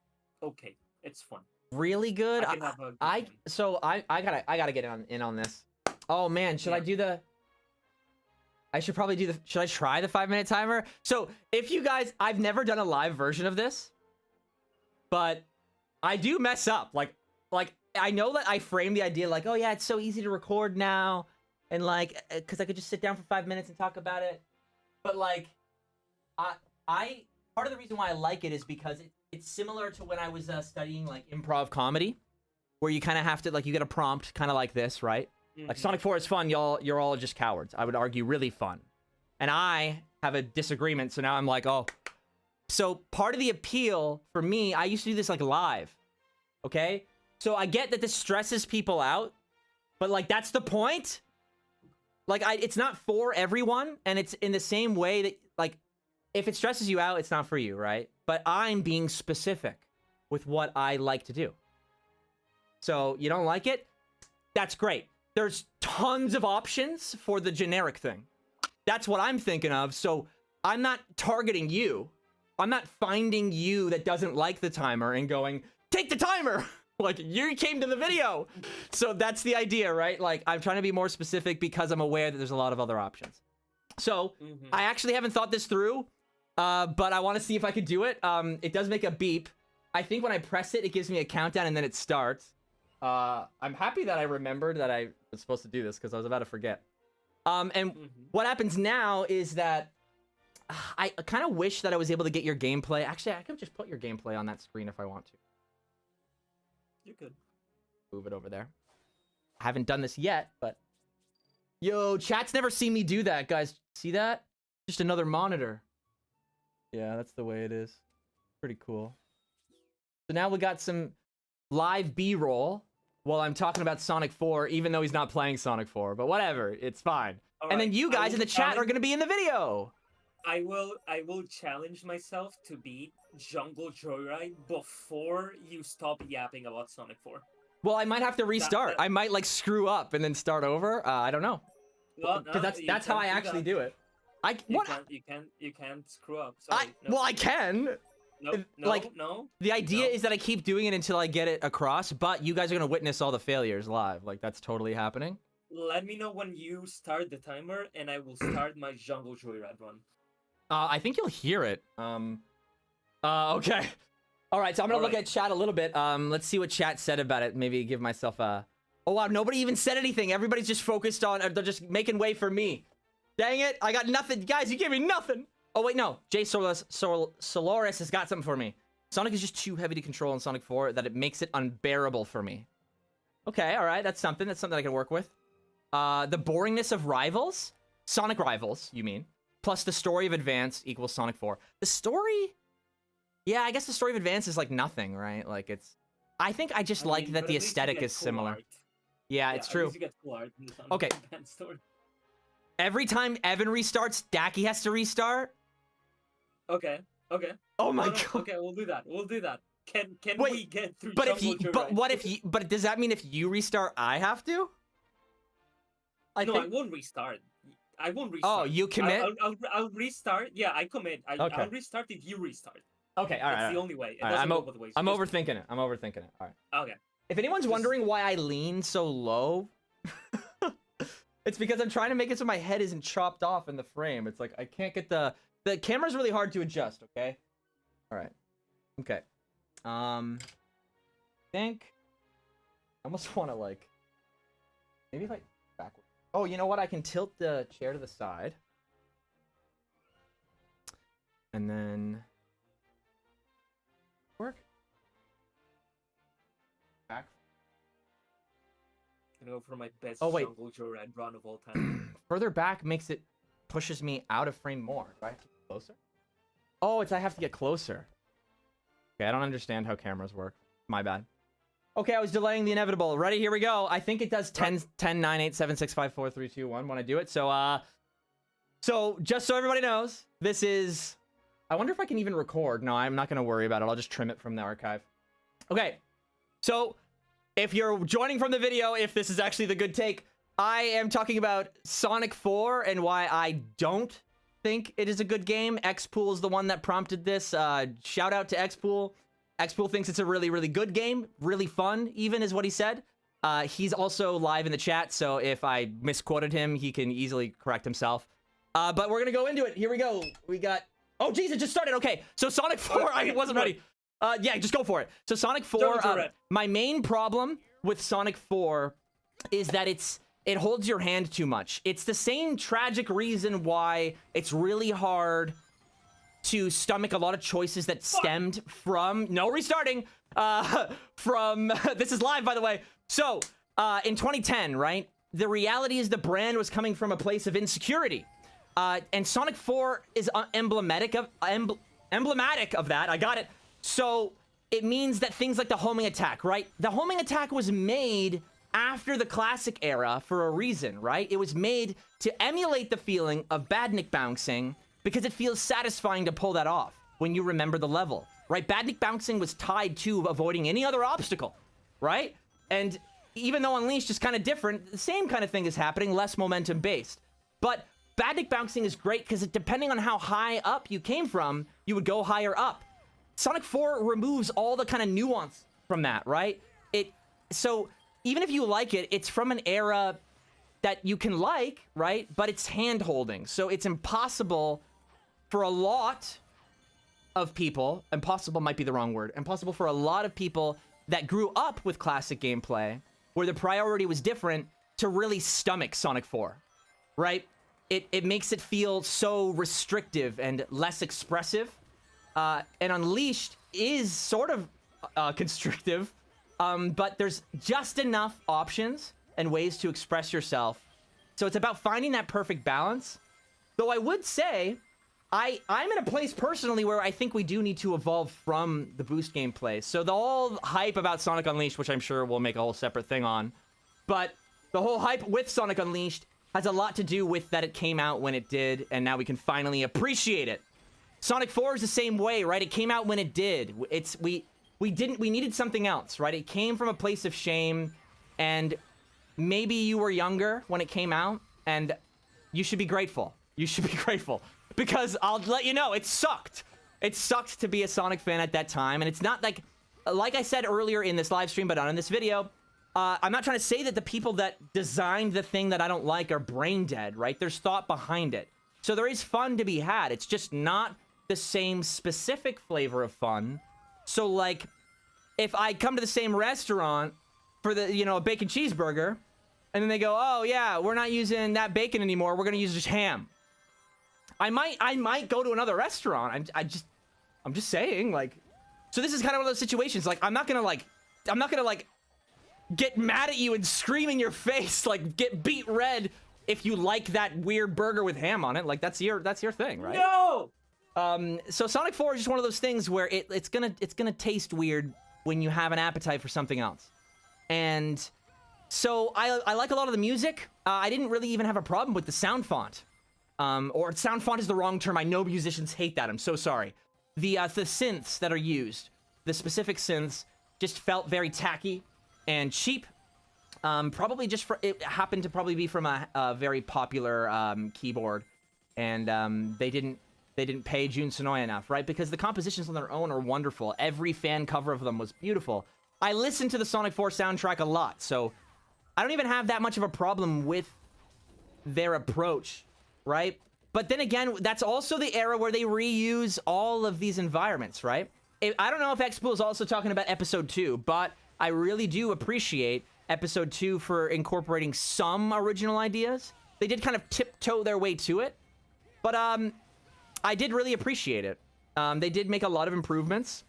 okay. It's fun. Really good. I gotta get in on this. Oh man, should I do the? I should probably do the. Should I try the 5-minute timer? So if you guys, I've never done a live version of this, but I do mess up. Like I know that I framed the idea like, oh yeah, it's so easy to record now, and like, because I could just sit down for 5 minutes and talk about it. But like, I part of the reason why I like it is because it's similar to when I was studying like improv comedy, where you kind of have to like, you get a prompt kind of like this, right? Like Sonic 4 is fun, you're all just cowards. I would argue really fun. And I have a disagreement, so now I'm like, oh. So part of the appeal for me, I used to do this like live, okay? So I get that this stresses people out, but like that's the point. Like it's not for everyone, and it's in the same way that like if it stresses you out, it's not for you, right? But I'm being specific with what I like to do. So you don't like it? That's great. There's tons of options for the generic thing. That's what I'm thinking of. So I'm not targeting you. I'm not finding you that doesn't like the timer and going, take the timer. Like, you came to the video. So that's the idea, right? Like, I'm trying to be more specific because I'm aware that there's a lot of other options. So I actually haven't thought this through, but I want to see if I could do it. It does make a beep. I think when I press it, it gives me a countdown and then it starts. I'm happy that I remembered that I was supposed to do this because I was about to forget. And what happens now is that I kind of wish that I was able to get your gameplay. Actually, I could just put your gameplay on that screen if I want to. You could. Move it over there. I haven't done this yet, but... Yo, chat's never seen me do that, guys. See that? Just another monitor. Yeah, that's the way it is. Pretty cool. So now we got some live B-roll while I'm talking about Sonic 4, even though he's not playing Sonic 4. But whatever, it's fine. All and right. then you guys in the chat are going to be in the video. I will challenge myself to beat Jungle Joyride before you stop yapping about Sonic 4. Well, I might have to restart. I might like screw up and then start over. I don't know. Well, Because that's how I actually do it. You can't screw up. Sorry, no. Well, I can. No, like, no. The idea is that I keep doing it until I get it across, but you guys are going to witness all the failures live. Like, that's totally happening. Let me know when you start the timer, and I will start my Jungle Joyride run. I think you'll hear it. Okay. All right, so I'm going to look at chat a little bit. Let's see what chat said about it. Maybe give myself a... Oh, wow, nobody even said anything. Everybody's just focused on... They're just making way for me. Dang it, I got nothing. Guys, you gave me nothing. Oh, wait, no. Jay Solaris has got something for me. Sonic is just too heavy to control in Sonic 4 that it makes it unbearable for me. Okay, all right, that's something. That's something I can work with. The boringness of Rivals? Sonic Rivals, you mean. Plus the story of Advance equals Sonic 4. The story... Yeah, I guess the story of Advance is like nothing, right? Like it's... I think I just like that the aesthetic is similar. Yeah, it's true. You get cool art in the Sonic Okay. Advance story. Every time Evan restarts, Dakiii has to restart? Okay, okay. Oh my god. Okay, we'll do that. We'll do that. Can Wait, we get through but Jungle if you, Joyride? but what if you, but does that mean if you restart, I have to? I won't restart. I won't restart. Oh, you commit? I'll restart. Yeah, I commit. I'll restart if you restart. Okay, all right. That's the only way. I'm overthinking it. I'm overthinking it. All right. Okay. If anyone's wondering why I lean so low, it's because I'm trying to make it so my head isn't chopped off in the frame. It's like I can't get the camera's really hard to adjust. Okay. All right. Okay. Think. I almost want to like. Maybe if I backward. Oh, you know what? I can tilt the chair to the side. And then work. Back. I'm gonna go for my best Jungle Joyride run of all time. Further back pushes me out of frame more. Do I have to get closer? Oh, I have to get closer. Okay, I don't understand how cameras work. My bad. Okay, I was delaying the inevitable. Ready? Here we go. I think it does 10, 9, 8, 7, 6, 5, 4, 3, 2, 1 when I do it. So, so just so everybody knows, this is... I wonder if I can even record. No, I'm not going to worry about it. I'll just trim it from the archive. Okay, so if you're joining from the video, if this is actually the good take, I am talking about Sonic 4 and why I don't think it is a good game. Xpool is the one that prompted this. Shout out to Xpool. Xpool thinks it's a really, really good game. Really fun, even, is what he said. He's also live in the chat, so if I misquoted him, he can easily correct himself. But we're gonna go into it. Here we go. We got... Oh, geez, it just started. Okay, so Sonic 4, I wasn't ready. Yeah, just go for it. So Sonic 4, my main problem with Sonic 4 is that it holds your hand too much. It's the same tragic reason why it's really hard to stomach a lot of choices that stemmed from... No restarting! From... This is live, by the way. So, in 2010, right? The reality is the brand was coming from a place of insecurity. And Sonic 4 is emblematic of that. I got it. So, it means that things like the homing attack, right? The homing attack was made after the classic era for a reason, right? It was made to emulate the feeling of badnik bouncing because it feels satisfying to pull that off when you remember the level, right? Badnik bouncing was tied to avoiding any other obstacle, right? And even though Unleashed is kind of different, the same kind of thing is happening, less momentum based. But badnik bouncing is great because depending on how high up you came from, you would go higher up. Sonic 4 removes all the kind of nuance from that, right? So even if you like it, it's from an era that you can like, right? But it's hand-holding. So it's impossible for a lot of people, impossible might be the wrong word, impossible for a lot of people that grew up with classic gameplay, where the priority was different, to really stomach Sonic 4, right? It makes it feel so restrictive and less expressive. And Unleashed is sort of constrictive, but there's just enough options and ways to express yourself. So it's about finding that perfect balance. Though I would say, I'm in a place personally where I think we do need to evolve from the boost gameplay. So the whole hype about Sonic Unleashed, which I'm sure we'll make a whole separate thing on, but the whole hype with Sonic Unleashed has a lot to do with that it came out when it did, and now we can finally appreciate it. Sonic 4 is the same way, right? It came out when it did. We needed something else, right? It came from a place of shame, and maybe you were younger when it came out, and you should be grateful. You should be grateful. Because I'll let you know, it sucked. It sucked to be a Sonic fan at that time, and it's not like I said earlier in this live stream, but not in this video, I'm not trying to say that the people that designed the thing that I don't like are brain dead, right? There's thought behind it. So there is fun to be had. It's just not the same specific flavor of fun. So, like, if I come to the same restaurant for the, you know, a bacon cheeseburger, and then they go, oh, yeah, we're not using that bacon anymore. We're going to use just ham. I might go to another restaurant. I'm just saying, like, so this is kind of one of those situations. Like, I'm not gonna get mad at you and scream in your face, like, get beat red if you like that weird burger with ham on it. Like, that's your thing, right? No! So Sonic 4 is just one of those things where it's gonna taste weird when you have an appetite for something else. And so I like a lot of the music. I didn't really even have a problem with the sound font. Or sound font is the wrong term. I know musicians hate that. I'm so sorry. The synths that are used, the specific synths, just felt very tacky and cheap. Probably just it happened to probably be from a very popular keyboard, and they didn't pay Jun Sonoya enough, right? Because the compositions on their own are wonderful. Every fan cover of them was beautiful. I listened to the Sonic 4 soundtrack a lot, so I don't even have that much of a problem with their approach, right? But then again, that's also the era where they reuse all of these environments, right? I don't know if X-Pool is also talking about Episode 2, but I really do appreciate Episode 2 for incorporating some original ideas. They did kind of tiptoe their way to it, but I did really appreciate it. They did make a lot of improvements.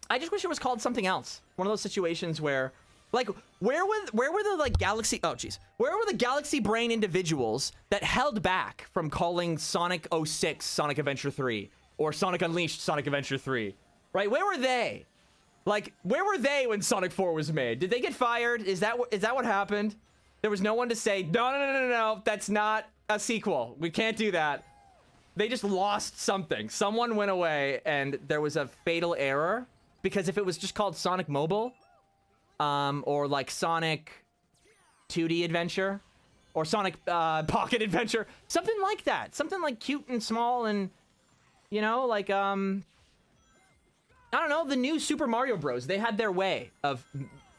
I just wish it was called something else. One of those situations where, like, where were the, like, Galaxy... Oh, jeez. Where were the Galaxy Brain individuals that held back from calling Sonic 06 Sonic Adventure 3? Or Sonic Unleashed Sonic Adventure 3? Right? Where were they? Like, where were they when Sonic 4 was made? Did they get fired? Is that what happened? There was no one to say, no, that's not a sequel. We can't do that. They just lost something. Someone went away, and there was a fatal error. Because if it was just called Sonic Mobile... or like Sonic 2D Adventure, or Sonic Pocket Adventure, something like that, something like cute and small, and you know, like I don't know, the new Super Mario Bros. They had their way of,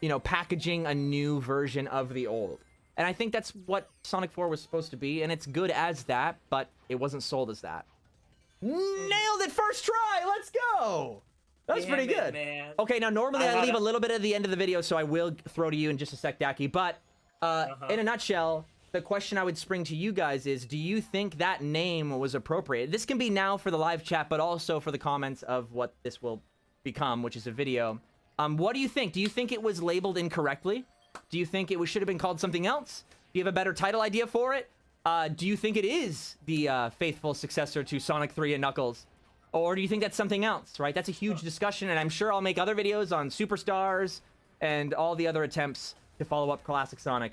you know, packaging a new version of the old, and I think that's what Sonic 4 was supposed to be, and it's good as that, but it wasn't sold as that. Nailed it first try. Let's go. That's pretty good. Man. Okay, now normally I leave a little bit at the end of the video, so I will throw to you in just a sec, Dakiii. But in a nutshell, the question I would spring to you guys is, do you think that name was appropriate? This can be now for the live chat, but also for the comments of what this will become, which is a video. What do you think? Do you think it was labeled incorrectly? Do you think it should have been called something else? Do you have a better title idea for it? Do you think it is the faithful successor to Sonic 3 and Knuckles? Or do you think that's something else, right? That's a huge discussion, and I'm sure I'll make other videos on Superstars and all the other attempts to follow up Classic Sonic.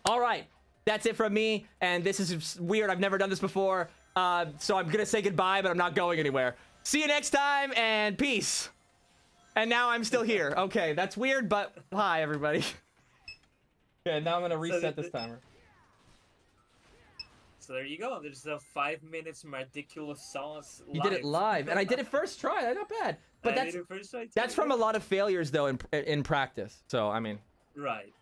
All right, that's it from me, and this is weird. I've never done this before, so I'm gonna say goodbye, but I'm not going anywhere. See you next time, and peace. And now I'm still here. Okay, that's weird, but hi, everybody. Okay, now I'm gonna reset this timer. So there you go. There's a 5 minutes ridiculous sauce. You did it live, and I did it first try. Not bad. But I did it first try too, that's from a lot of failures though in practice. So I mean. Right.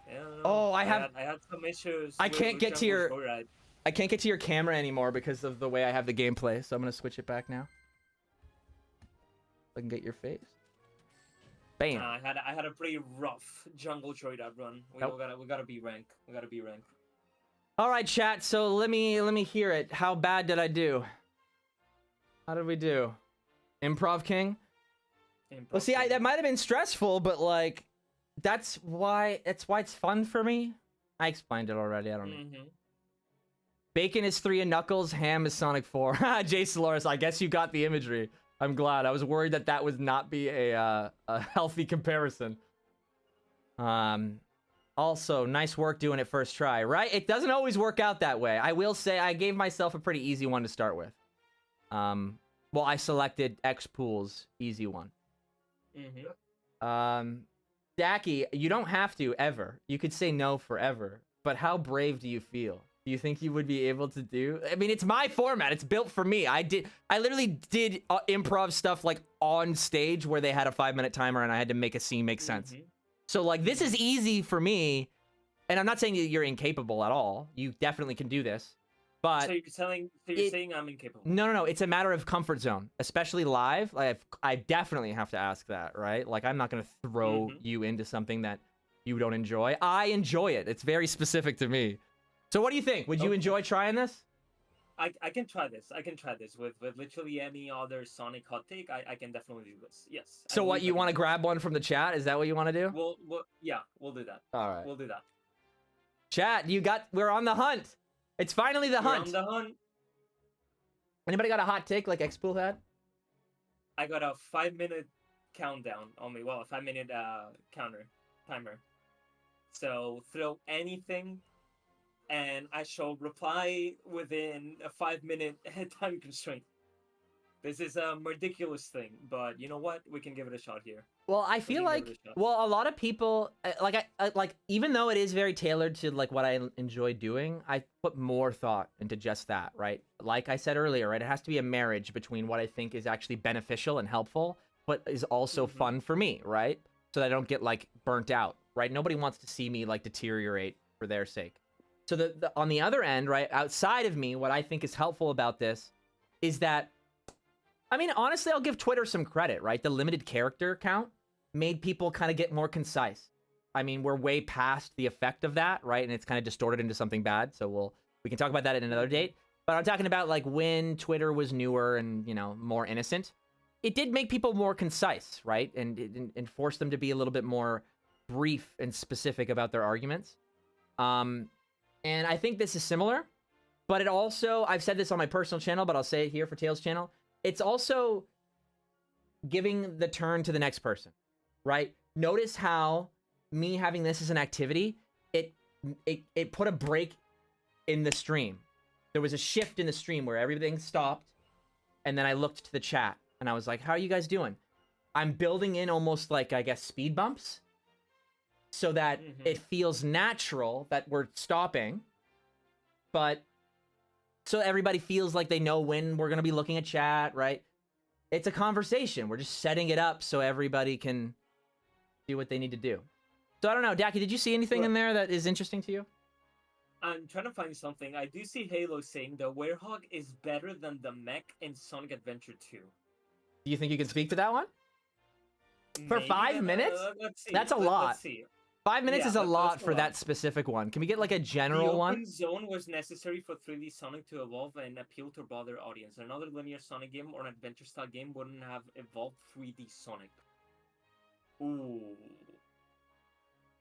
Yeah, I don't know. Oh, I had some issues. I with, can't with get to Jungle your Joyride. I can't get to your camera anymore because of the way I have the gameplay. So I'm gonna switch it back now. I can get your face. Bam. I had a pretty rough Jungle Joyride run. We gotta be rank. We gotta be rank. All right, chat. So let me hear it. How bad did I do? How did we do? Improv King. Well, see, that might have been stressful, but like, that's why it's fun for me. I explained it already. I don't know. Bacon is 3 and Knuckles. Ham is Sonic 4. Jay Solaris, I guess you got the imagery. I'm glad. I was worried that would not be a healthy comparison. Also, nice work doing it first try, right? It doesn't always work out that way. I will say I gave myself a pretty easy one to start with. Well, I selected X Pools, easy one. Dakiii, you don't have to ever. You could say no forever. But how brave do you feel? Do you think you would be able to do? I mean, it's my format. It's built for me. I literally did improv stuff like on stage where they had a 5-minute timer and I had to make a scene make sense. So like, this is easy for me. And I'm not saying you're incapable at all. You definitely can do this. But so you're saying I'm incapable? No. It's a matter of comfort zone, especially live. Like, I definitely have to ask that, right? Like, I'm not going to throw you into something that you don't enjoy. I enjoy it. It's very specific to me. So what do you think? Would you enjoy trying this? I can try this. I can try this with literally any other Sonic hot take. I can definitely do this. Yes. So what, you want to grab one from the chat? Is that what you want to do? Yeah, we'll do that. All right. We'll do that. Chat, we're on the hunt. It's finally the hunt. We're on the hunt. Anybody got a hot take like Xpool had? I got a 5-minute countdown on me. Well, a 5-minute timer. So throw anything, and I shall reply within a 5-minute time constraint. This is a ridiculous thing, but you know what? We can give it a shot here. Well, I feel like, a lot of people, like, even though it is very tailored to, like, what I enjoy doing, I put more thought into just that, right? Like I said earlier, right? It has to be a marriage between what I think is actually beneficial and helpful, but is also fun for me, right? So that I don't get, like, burnt out, right? Nobody wants to see me, like, deteriorate for their sake. So on the other end, right, outside of me, what I think is helpful about this is that, I mean, honestly, I'll give Twitter some credit, right? The limited character count made people kind of get more concise. I mean, we're way past the effect of that, right? And it's kind of distorted into something bad. So we can talk about that at another date. But I'm talking about like when Twitter was newer and, you know, more innocent. It did make people more concise, right? And force them to be a little bit more brief and specific about their arguments. And I think this is similar. But it also, I've said this on my personal channel, but I'll say it here for Tails' channel. It's also giving the turn to the next person, right? Notice how me having this as an activity, it put a break in the stream. There was a shift in the stream where everything stopped, and then I looked to the chat, and I was like, how are you guys doing? I'm building in almost like, I guess, speed bumps, so that it feels natural that we're stopping, but so everybody feels like they know when we're going to be looking at chat, right? It's a conversation. We're just setting it up so everybody can do what they need to do. So I don't know, Dakiii, did you see anything in there that is interesting to you? I'm trying to find something. I do see Halo saying the Werehog is better than the mech in Sonic Adventure 2. Do you think you can speak to that one? For Maybe. 5 minutes? Let's see. That's a lot. Let's see. 5 minutes is a lot for lot. that specific one. Can we get like a general one? The open zone was necessary for 3D Sonic to evolve and appeal to a broader audience. Another linear Sonic game or an adventure-style game wouldn't have evolved 3D Sonic. Ooh.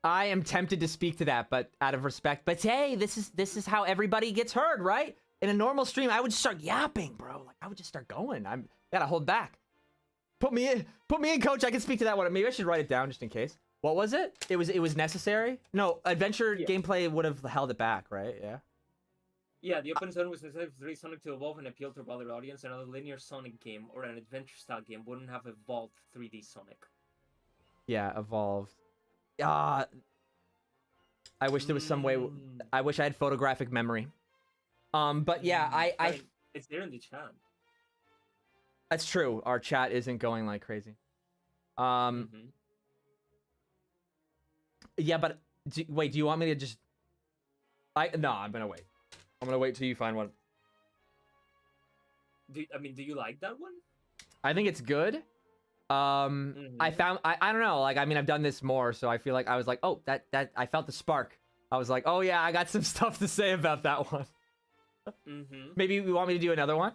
I am tempted to speak to that, but out of respect. But hey, this is how everybody gets heard, right? In a normal stream, I would just start yapping, bro. Like I would just start going. I gotta hold back. Put me in, coach. I can speak to that one. Maybe I should write it down just in case. What was it? It was necessary? No, adventure gameplay would have held it back, right? Yeah. Yeah, the open zone was necessary for 3D Sonic to evolve and appeal to a broader audience. Another linear Sonic game or an adventure-style game wouldn't have evolved 3D Sonic. Yeah, evolved. I wish there was some way. I wish I had photographic memory. But yeah, I it's there in the chat. That's true. Our chat isn't going like crazy. Mm-hmm. Yeah, but wait, do you want me to just... No, I'm gonna wait. I'm gonna wait till you find one. Do you like that one? I think it's good. I found I don't know, like, I mean, I've done this more, so I feel like I was like, oh, that I felt the spark. I was like, oh yeah, I got some stuff to say about that one. Maybe you want me to do another one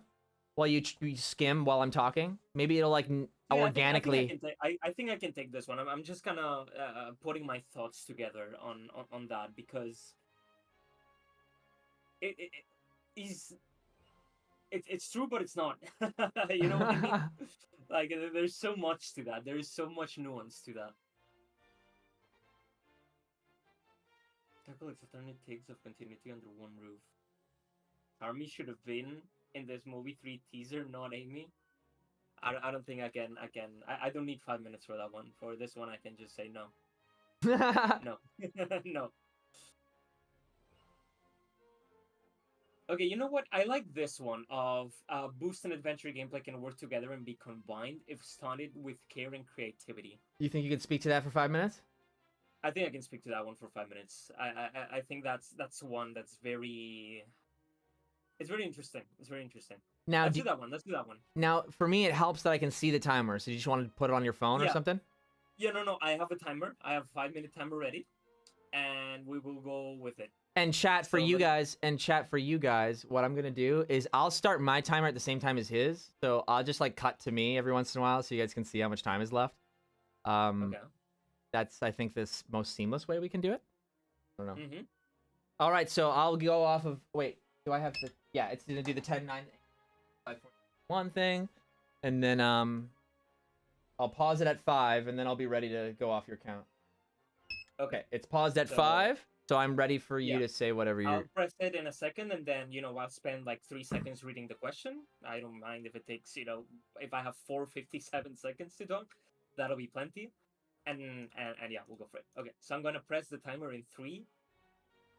while you skim while I'm talking. Maybe it'll like organically. I think I can take this one. I'm just kind of putting my thoughts together on that because it is it's true, but it's not. You know what I mean? Like there's so much to that. There is so much nuance to that. Tackle external takes of continuity under one roof. Army should have been in this movie 3 teaser, not Amy. I don't think I can. I don't need 5 minutes for that one. For this one, I can just say no. No. No. Okay, you know what? I like this one of boost and adventure gameplay can work together and be combined if started with care and creativity. You think you could speak to that for 5 minutes? I think I can speak to that one for 5 minutes. I think that's one that's very... It's very interesting. It's very interesting. Now, Let's do that one. Let's do that one. Now, for me, it helps that I can see the timer. So you just want to put it on your phone or something? Yeah, no. I have a timer. I have a 5-minute timer ready, and we will go with it. And chat for you guys, what I'm gonna do is I'll start my timer at the same time as his. So I'll just like cut to me every once in a while, so you guys can see how much time is left. Okay. That's, I think, this most seamless way we can do it. I don't know. All right, so I'll go off of. Wait, do I have to? Yeah, it's gonna do the 10, 9, 5, 4, 1 thing, and then I'll pause it at 5, and then I'll be ready to go off your count. Okay, it's paused at 5. So I'm ready for you to say whatever you're... I'll press it in a second, and then, I'll spend like 3 seconds reading the question. I don't mind if it takes, if I have 4:57 seconds to talk, that'll be plenty. And yeah, we'll go for it. Okay, so I'm going to press the timer in 3,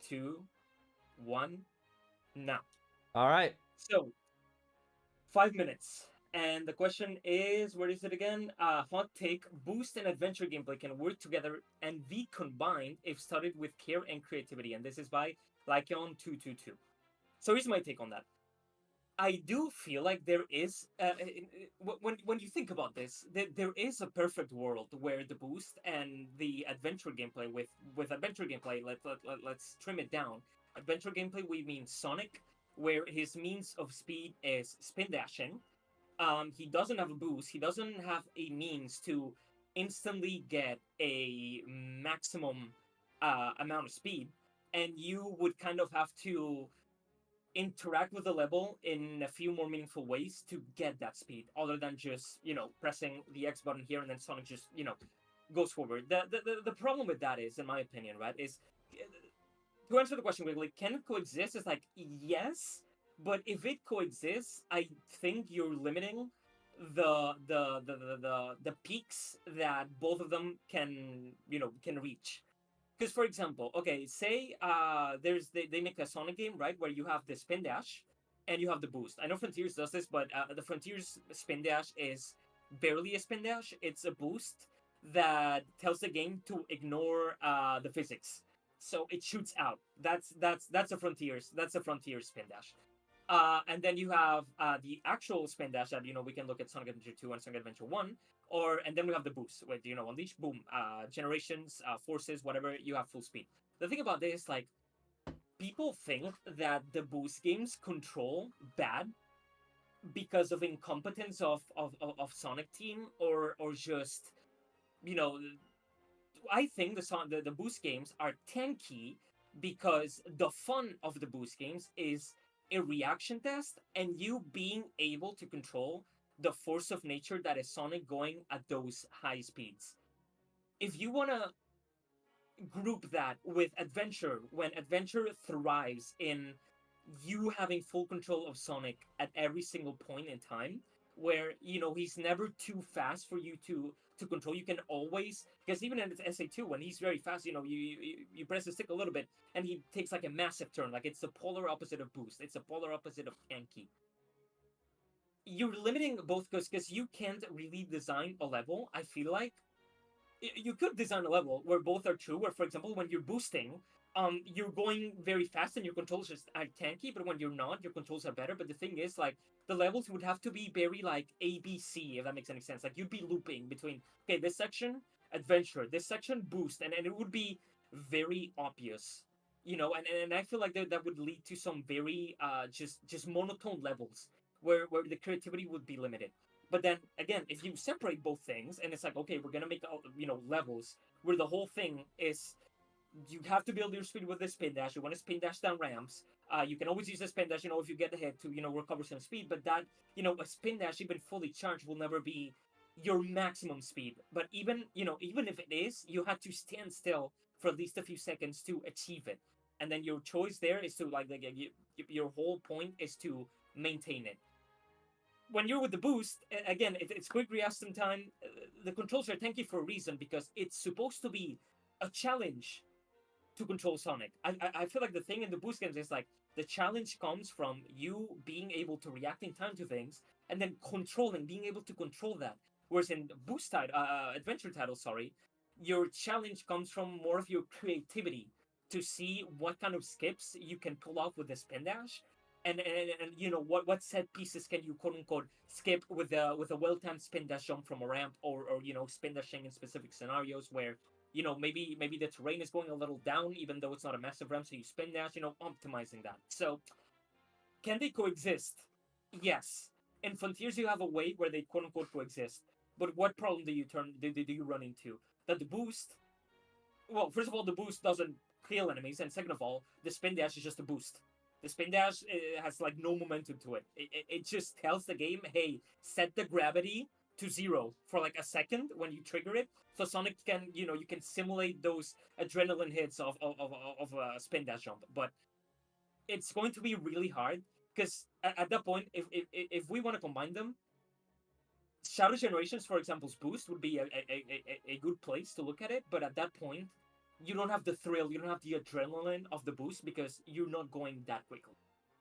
2, 1, now. All right. So, 5 minutes. And the question is, where is it again? Hot take, boost and adventure gameplay can work together and be combined if started with care and creativity. And this is by Lykeon222. So here's my take on that. I do feel like there is, when you think about this, there is a perfect world where the boost and the adventure gameplay, with adventure gameplay, let's trim it down. Adventure gameplay, we mean Sonic, where his means of speed is spin dashing. He doesn't have a boost. He doesn't have a means to instantly get a maximum amount of speed, and you would kind of have to interact with the level in a few more meaningful ways to get that speed, other than just pressing the X button here and then Sonic just goes forward. The problem with that is, in my opinion, right, is to answer the question quickly, can it coexist? It's like yes. But if it coexists, I think you're limiting the peaks that both of them can reach. Because for example, okay, say they make a Sonic game, right, where you have the spin dash and you have the boost. I know Frontiers does this, but the Frontiers spin dash is barely a spin dash. It's a boost that tells the game to ignore the physics, so it shoots out. That's a Frontiers spin dash. And then you have the actual spin dash that we can look at Sonic Adventure 2 and Sonic Adventure 1, and then we have the boost with unleash, boom, generations, forces, whatever, you have full speed. The thing about this, like, people think that the boost games control bad because of incompetence of Sonic team or just I think the boost games are tanky because the fun of the boost games is a reaction test and you being able to control the force of nature that is Sonic going at those high speeds. If you want to group that with adventure, when adventure thrives in you having full control of Sonic at every single point in time, where he's never too fast for you to control. You can always, because even in SA2 when he's very fast, you press the stick a little bit and he takes like a massive turn. Like, it's the polar opposite of boost. It's the polar opposite of tanky. you're limiting both because you can't really design a level. I feel like you could design a level where both are true. Where, for example, when you're boosting, you're going very fast and your controls are tanky, but when you're not, your controls are better. But the thing is, like, the levels would have to be very like ABC, if that makes any sense. Like, you'd be looping between, okay, this section adventure, this section boost, and it would be very obvious, and I feel like that would lead to some very just monotone levels where the creativity would be limited. But then again, if you separate both things and it's like, okay, we're gonna make levels where the whole thing is you have to build your speed with the spin dash. You want to spin dash down ramps. You can always use a spin dash, if you get ahead to recover some speed. But that a spin dash even fully charged will never be your maximum speed. But even if it is, you have to stand still for at least a few seconds to achieve it. And then your choice there is to your whole point is to maintain it. When you're with the boost, again, it's quick reaction time. The controls are tanky for a reason because it's supposed to be a challenge to control Sonic. I feel like the thing in the boost games is like the challenge comes from you being able to react in time to things and then being able to control that. Whereas in adventure titles, sorry, your challenge comes from more of your creativity to see what kind of skips you can pull off with the spin dash. And what set pieces can you quote unquote skip with a well timed spin dash jump from a ramp or spin dashing in specific scenarios where maybe the terrain is going a little down even though it's not a massive ramp, so you spin dash, optimizing that. So can they coexist? Yes. In Frontiers you have a way where they quote unquote coexist, but what problem do you run into? That the boost, well, first of all, the boost doesn't kill enemies, and second of all, the spin dash is just a boost. The spin dash has like no momentum to it. It just tells the game, hey, set the gravity to 0 for like a second when you trigger it, so Sonic can you can simulate those adrenaline hits of a spin dash jump. But it's going to be really hard because at that point, if we want to combine them, Shadow Generations, for example's boost would be a good place to look at it. But at that point, you don't have the thrill, you don't have the adrenaline of the boost because you're not going that quickly.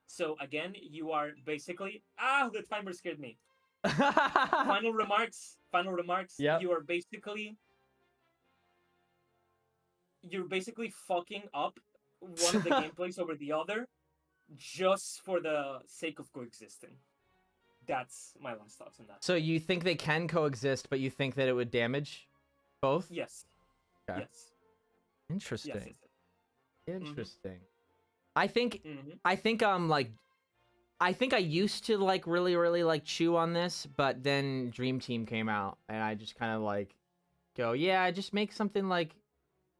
So again, you are basically the timer scared me. Final remarks. Yeah. You're basically fucking up one of the gameplays over the other just for the sake of coexisting. That's my last thoughts on that. So you think they can coexist, but you think that it would damage both? Yes. Okay. Yes. Interesting. Yes. Interesting. Mm-hmm. I think I think I used to like really like chew on this, but then Dream Team came out and I just kind of like go, yeah, just make something like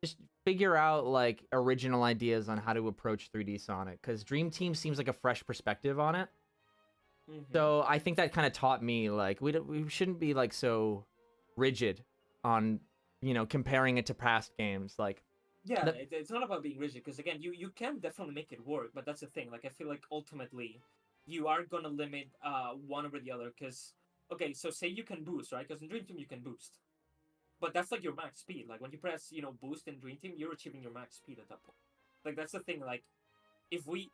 just figure out like original ideas on how to approach 3D Sonic, cuz Dream Team seems like a fresh perspective on it. Mm-hmm. So I think that kind of taught me like we shouldn't be like so rigid on comparing it to past games. Like yeah, it's not about being rigid because again, you can definitely make it work, but that's the thing. Like I feel like ultimately, you are gonna limit one over the other because okay, so say you can boost, right? Because in Dream Team you can boost, but that's like your max speed. Like when you press boost in Dream Team, you're achieving your max speed at that point. Like that's the thing. Like if we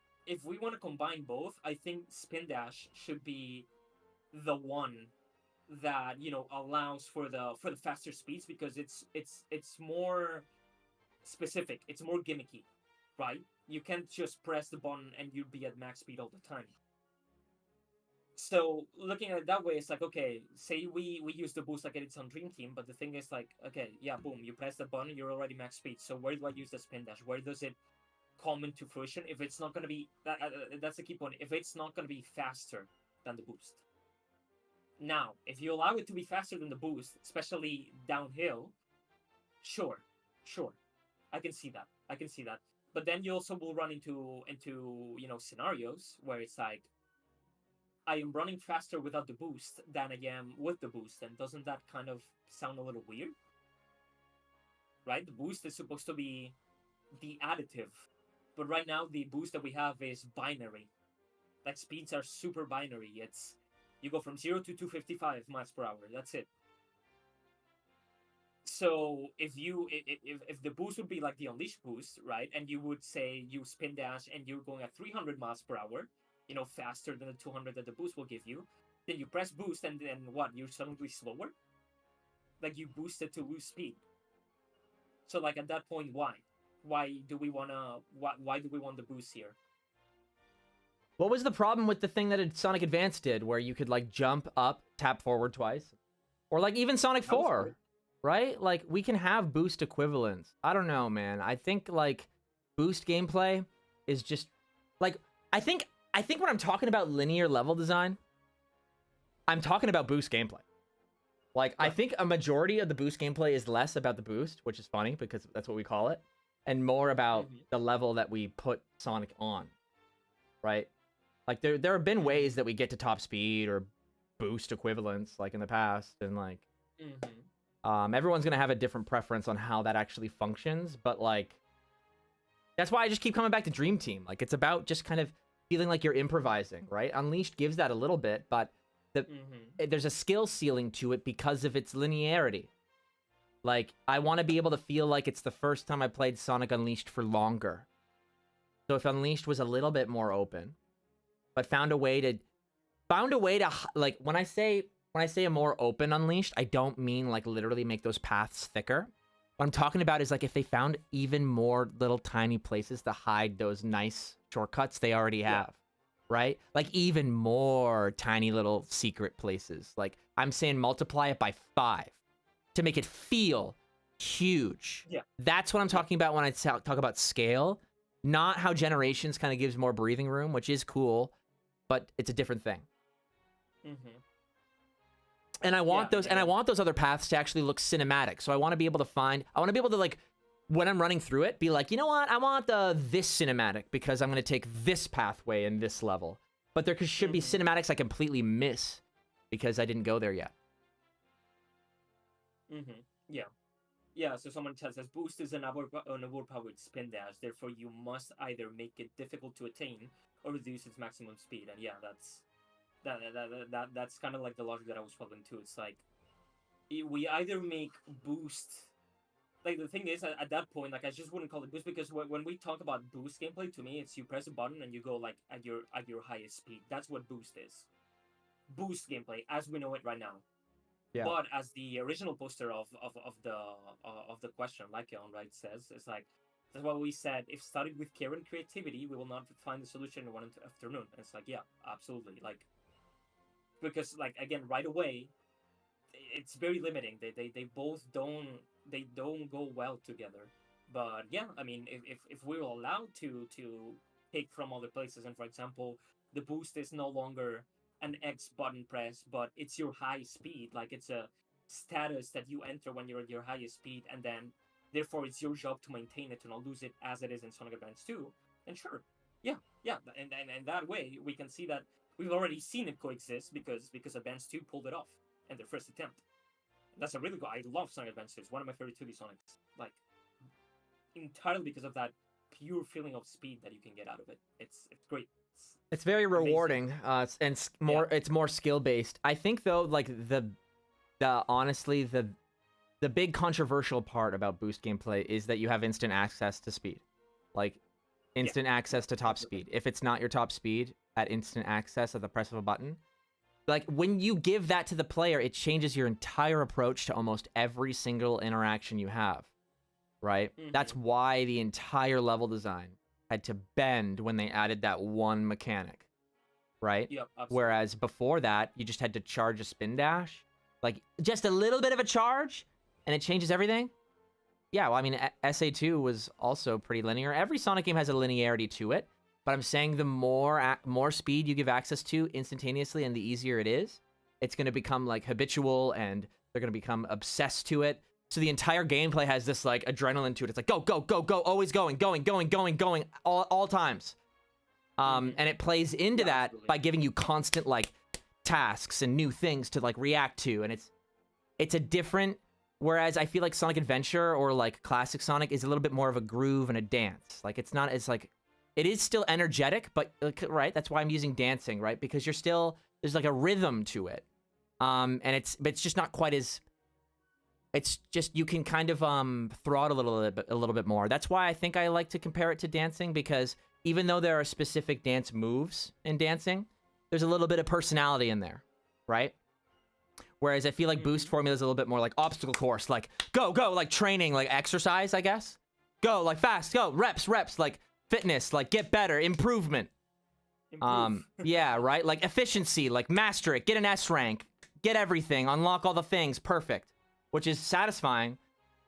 want to combine both, I think spin dash should be the one that allows for the faster speeds because it's more specific, it's more gimmicky, right? You can't just press the button and you'll be at max speed all the time. So looking at it that way, it's like, okay, say we use the boost like it's on Dream Team, but the thing is like, okay, yeah, boom, you press the button, you're already max speed. So where do I use the spin dash? Where does it come into fruition? If it's not going to be that's the key point. If it's not going to be faster than the boost. Now, if you allow it to be faster than the boost, especially downhill, sure, I can see that. But then you also will run into scenarios where it's like I am running faster without the boost than I am with the boost, and doesn't that kind of sound a little weird? Right? The boost is supposed to be the additive, but right now the boost that we have is binary. Like speeds are super binary. It's you go from 0 to 255 miles per hour. That's it. So if the boost would be like the unleash boost, right? And you would say you spin dash and you're going at 300 miles per hour, faster than the 200 that the boost will give you. then you press boost, and then what? You're suddenly slower. Like you boosted to lose speed. So like at that point, why? Why do we wanna? Why do we want the boost here? What was the problem with the thing that Sonic Advance did, where you could like jump up, tap forward twice, or like even Sonic 4, right? Like we can have boost equivalents. I don't know, man. I think like boost gameplay is just like I think when I'm talking about linear level design, I'm talking about boost gameplay. Like I think a majority of the boost gameplay is less about the boost, which is funny because that's what we call it, and more about the level that we put Sonic on, right? Like there have been ways that we get to top speed or boost equivalents like in the past, and like everyone's gonna have a different preference on how that actually functions, but like that's why I just keep coming back to Dream Team. Like it's about just kind of feeling like you're improvising, right? Unleashed gives that a little bit, but there's a skill ceiling to it because of its linearity. Like I want to be able to feel like it's the first time I played Sonic Unleashed for longer. So if Unleashed was a little bit more open, but found a way to like when I say a more open Unleashed, I don't mean like literally make those paths thicker. What I'm talking about is like if they found even more little tiny places to hide those nice shortcuts they already have, right? Like even more tiny little secret places. Like I'm saying multiply it by 5 to make it feel huge. Yeah. That's what I'm talking about when I talk about scale, not how Generations kind of gives more breathing room, which is cool, but it's a different thing. And I want those other paths to actually look cinematic. So I want to be able to like, when I'm running through it, be like, you know what? I want this cinematic because I'm going to take this pathway in this level. But there should be cinematics I completely miss because I didn't go there yet. Yeah, so someone tells us boost is an overpowered spin dash, therefore you must either make it difficult to attain or reduce its maximum speed. And yeah, that's kind of like the logic that I was following too. It's like we either make boost, like the thing is at that point, like I just wouldn't call it boost because when we talk about boost gameplay, to me it's you press a button and you go like at your highest speed. That's what boost is. Boost gameplay as we know it right now. Yeah. But as the original poster of the question, like Leon, right, says, it's like that's what we said. If studied with care and creativity, we will not find the solution in one afternoon. And it's like, yeah, absolutely. Like because like again, right away, it's very limiting. They both don't go well together. But yeah, I mean, if we're allowed to take from other places, and for example, the boost is no longer an X button press, but it's your high speed. Like it's a status that you enter when you're at your highest speed, and then therefore it's your job to maintain it to not lose it as it is in Sonic Advance 2. And sure, yeah, and that way we can see that we've already seen it coexist because Advance 2 pulled it off in their first attempt. That's a really good. I love Sonic Advance 2. It's one of my favorite 2D Sonics. Like entirely because of that pure feeling of speed that you can get out of it. It's great. It's very rewarding, and it's more skill based. I think though, like honestly the big controversial part about boost gameplay is that you have instant access to speed, like instant access to top speed. If it's not your top speed at instant access at the press of a button, like when you give that to the player, it changes your entire approach to almost every single interaction you have, right? That's why the entire level design had to bend when they added that one mechanic, right? Yep, absolutely. Whereas before that, you just had to charge a spin dash, like just a little bit of a charge, and it changes everything. Yeah, well, I mean, SA2 was also pretty linear. Every Sonic game has a linearity to it, but I'm saying the more speed you give access to instantaneously and the easier it is, it's going to become like habitual, and they're going to become obsessed to it. So the entire gameplay has this like adrenaline to it. It's like go, go, go, go, always going, all times. And it plays into that by giving you constant like tasks and new things to like react to, and it's a different. Whereas I feel like Sonic Adventure or like classic Sonic is a little bit more of a groove and a dance. Like it's not as like, it is still energetic, but right. That's why I'm using dancing, right? Because there's like a rhythm to it, and it's just not quite as. It's just you can kind of throttle it a little bit more. That's why I think I like to compare it to dancing, because even though there are specific dance moves in dancing, there's a little bit of personality in there. right? Whereas I feel like boost formula is a little bit more like obstacle course, like go, like training, like exercise, I guess. Go, like fast, go, reps, like fitness, like get better, improvement. Yeah, right? Like efficiency, like master it, get an S rank, get everything, unlock all the things, perfect. Which is satisfying,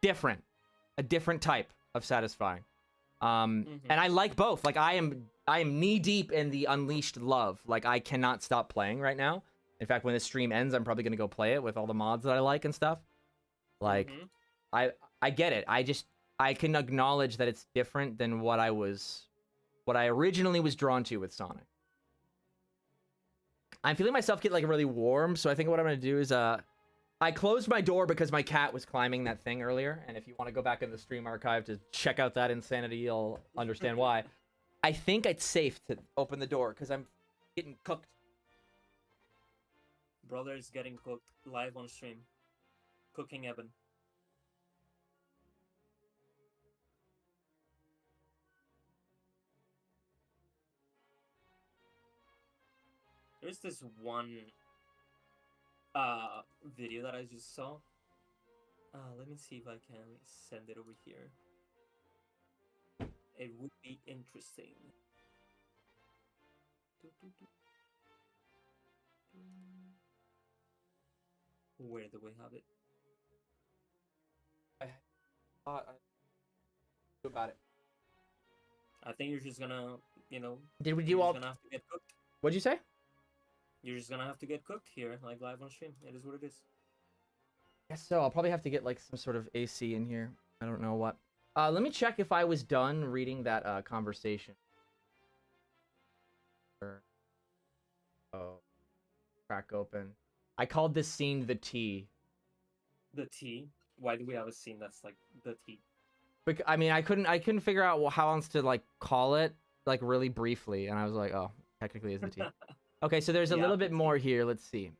different. A different type of satisfying. And I like both. Like I am knee deep in the Unleashed love. Like I cannot stop playing right now. In fact, when this stream ends, I'm probably gonna go play it with all the mods that I like and stuff. Like, I get it. I can acknowledge that it's different than what I originally was drawn to with Sonic. I'm feeling myself get like really warm, so I think what I'm gonna do is I closed my door because my cat was climbing that thing earlier, and if you want to go back in the stream archive to check out that insanity, you'll understand why. I think it's safe to open the door because I'm getting cooked. Brother is getting cooked live on stream. Cooking Evan. There's this one video that I just saw. Let me see if I can send it over here. It would be interesting. Where do we have it? About it. I think you're just gonna, Did we do all? Gonna have to get cooked. What'd you say? You're just gonna have to get cooked here, like live on stream. It is what it is. Guess so. I'll probably have to get like some sort of AC in here. I don't know what. Let me check if I was done reading that conversation. Oh, crack open. I called this scene the T. The T. Why do we have a scene that's like the T? I mean, I couldn't figure out how else to like call it like really briefly, and I was like, oh, technically it's the T. Okay, so there's a little bit more here. Let's see.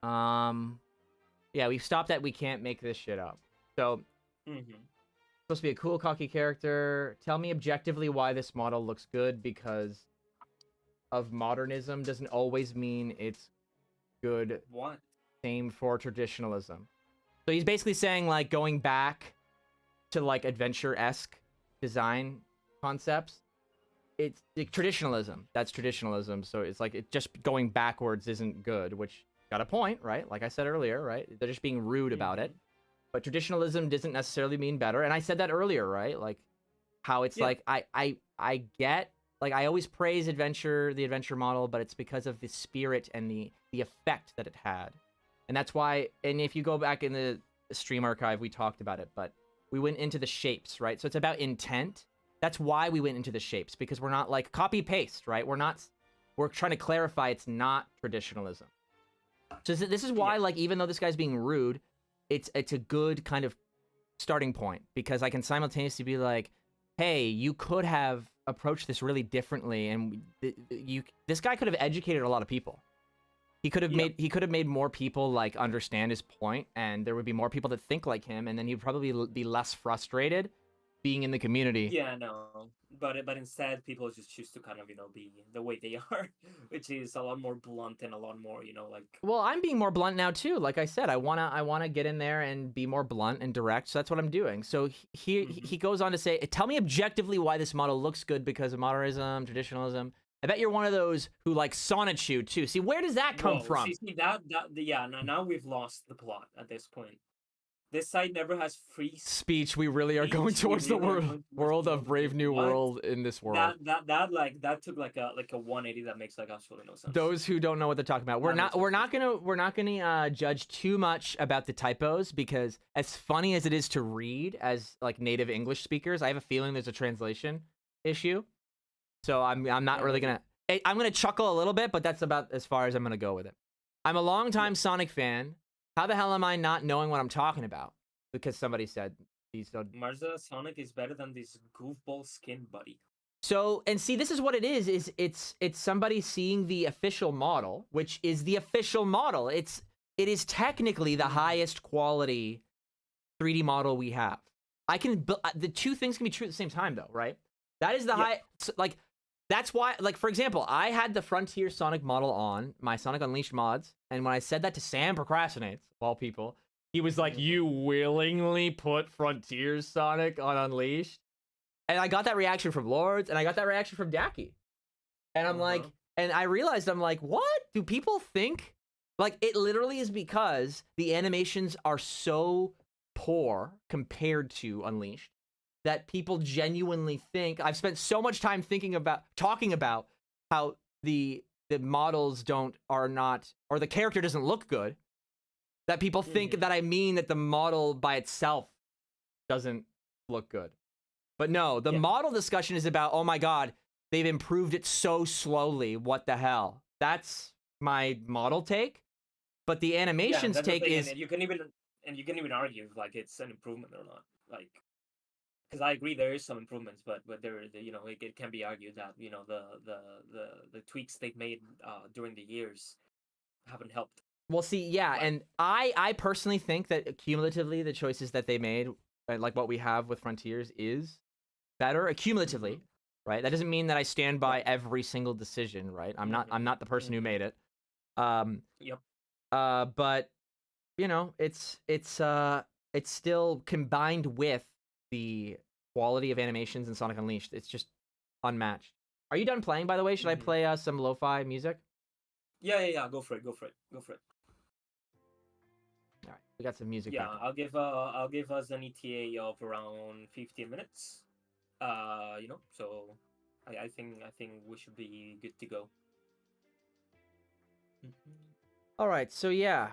Yeah, we've stopped at we can't make this shit up. So, supposed to be a cool, cocky character. Tell me objectively why this model looks good, because of modernism doesn't always mean it's good. What? Same for traditionalism. So he's basically saying like going back to like adventure-esque design concepts. It's like traditionalism. That's traditionalism. So it's like just going backwards isn't good, which got a point, right? Like I said earlier, right? They're just being rude about it. But traditionalism doesn't necessarily mean better. And I said that earlier, right? Like how it's like I get, like I always praise the adventure model, but it's because of the spirit and the effect that it had. And that's why, and if you go back in the stream archive, we talked about it, but we went into the shapes, right? So it's about intent. That's why we went into the shapes, because we're not like copy paste, right? We're trying to clarify it's not traditionalism. So this is why, like, even though this guy's being rude, it's a good kind of starting point, because I can simultaneously be like, hey, you could have approached this really differently, and this guy could have educated a lot of people. He could have made more people like understand his point, and there would be more people that think like him, and then he'd probably be less frustrated being in the community. Yeah, no, but instead people just choose to kind of be the way they are, which is a lot more blunt and a lot more like. Well, I'm being more blunt now too. Like I said, I wanna get in there and be more blunt and direct. So that's what I'm doing. So he goes on to say, tell me objectively why this model looks good because of modernism, traditionalism. I bet you're one of those who like Sonichu too. See, where does that come from? See now we've lost the plot at this point. This site never has free speech. We really are going towards the world of Brave New World in this world. That took like a 180 that makes like absolutely no sense. Those who don't know what they're talking about, we're not gonna judge too much about the typos, because as funny as it is to read as like native English speakers, I have a feeling there's a translation issue. So I'm not really gonna. I'm gonna chuckle a little bit, but that's about as far as I'm gonna go with it. I'm a longtime Sonic fan. How the hell am I not knowing what I'm talking about? Because somebody said these. Marza, Sonic is better than this goofball skin buddy. So, and see, this is what it is it's somebody seeing the official model, which is the official model. It is technically the highest quality 3D model we have. the two things can be true at the same time though, right? That is the That's why, like, for example, I had the Frontier Sonic model on my Sonic Unleashed mods, and when I said that to Sam Procrastinates, of all people, he was like, you willingly put Frontier Sonic on Unleashed? And I got that reaction from Lords, and I got that reaction from Dakiii. And I'm like, and I realized, I'm like, what? Do people think? Like, it literally is because the animations are so poor compared to Unleashed that people genuinely think. I've spent so much time talking about how the models are not, or the character doesn't look good, that people think that I mean that the model by itself doesn't look good. But no, the model discussion is about, oh my god, they've improved it so slowly, what the hell? That's my model take. But the animations take is... And you can even argue if, like, it's an improvement or not. Like, because I agree there is some improvements, but there, you know, it can be argued that, you know, the tweaks they've made during the years haven't helped. Well, see, yeah, and I personally think that cumulatively the choices that they made, like what we have with Frontiers, is better accumulatively, right? That doesn't mean that I stand by every single decision, right? I'm not the person who made it. But you know, it's still combined with the quality of animations in Sonic Unleashed. It's just unmatched. Are you done playing, by the way? Should I play some lo-fi music? Yeah. Go for it. All right, we got some music. Yeah, I'll give us an ETA of around 15 minutes. You know, so I think we should be good to go. All right, so yeah,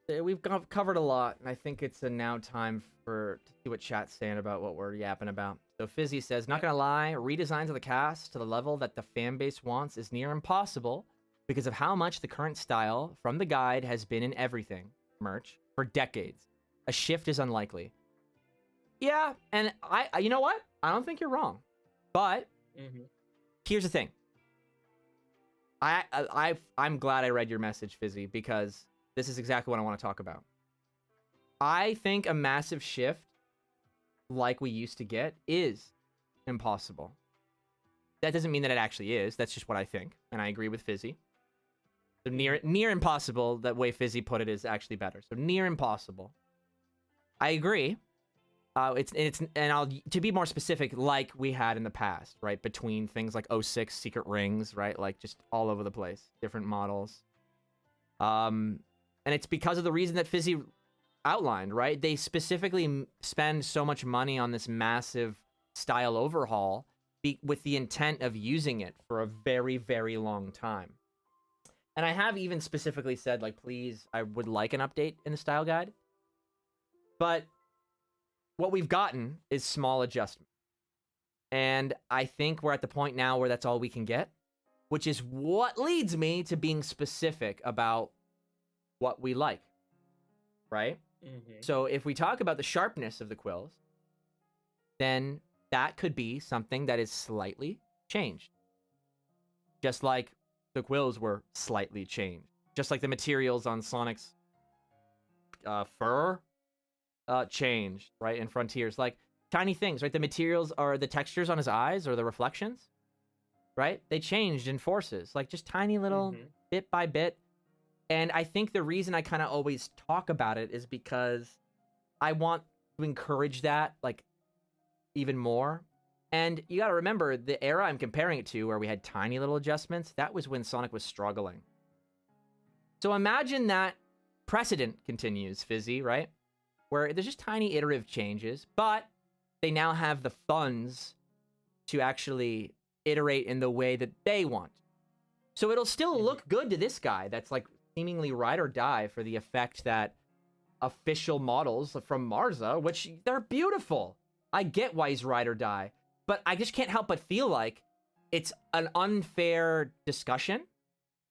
we've covered a lot, and I think it's now time to see what chat's saying about what we're yapping about. So Fizzy says, not gonna lie, redesigns of the cast to the level that the fan base wants is near impossible because of how much the current style from the guide has been in everything, merch, for decades. A shift is unlikely. Yeah, and you know what? I don't think you're wrong. But here's the thing. I'm glad I read your message, Fizzy, because this is exactly what I want to talk about. I think a massive shift like we used to get is impossible. That doesn't mean that it actually is. That's just what I think, and I agree with Fizzy. So near impossible, that way Fizzy put it, is actually better. So near impossible. I agree. To be more specific, like we had in the past, right? Between things like 06 Secret Rings, right? Like just all over the place, different models. And it's because of the reason that Fizzy outlined, right? They specifically spend so much money on this massive style overhaul with the intent of using it for a very, very long time. And I have even specifically said, like, please, I would like an update in the style guide. But what we've gotten is small adjustments. And I think we're at the point now where that's all we can get, which is what leads me to being specific about what we like, right? So if we talk about the sharpness of the quills, then that could be something that is slightly changed. Just like the quills were slightly changed. Just like the materials on Sonic's fur changed, right? In Frontiers, like tiny things, right? The materials are the textures on his eyes or the reflections, right? They changed in Forces, like just tiny little bit by bit. And I think the reason I kind of always talk about it is because I want to encourage that, like, even more. And you got to remember, the era I'm comparing it to, where we had tiny little adjustments, that was when Sonic was struggling. So imagine that precedent continues, Fizzy, right? Where there's just tiny iterative changes, but they now have the funds to actually iterate in the way that they want. So it'll still look good to this guy that's like seemingly ride or die for the effect that official models from Marza, which they're beautiful. I get why he's ride or die, but I just can't help but feel like it's an unfair discussion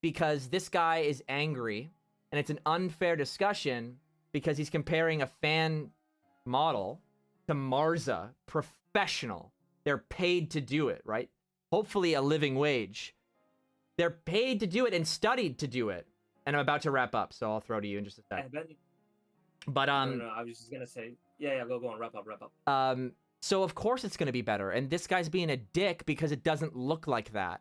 because this guy is angry, and it's an unfair discussion because he's comparing a fan model to Marza, professional. They're paid to do it, right? Hopefully a living wage. They're paid to do it and studied to do it. And I'm about to wrap up, so I'll throw to you in just a sec. No, I was just gonna say, yeah, go on, wrap up. So of course it's going to be better. And this guy's being a dick because it doesn't look like that.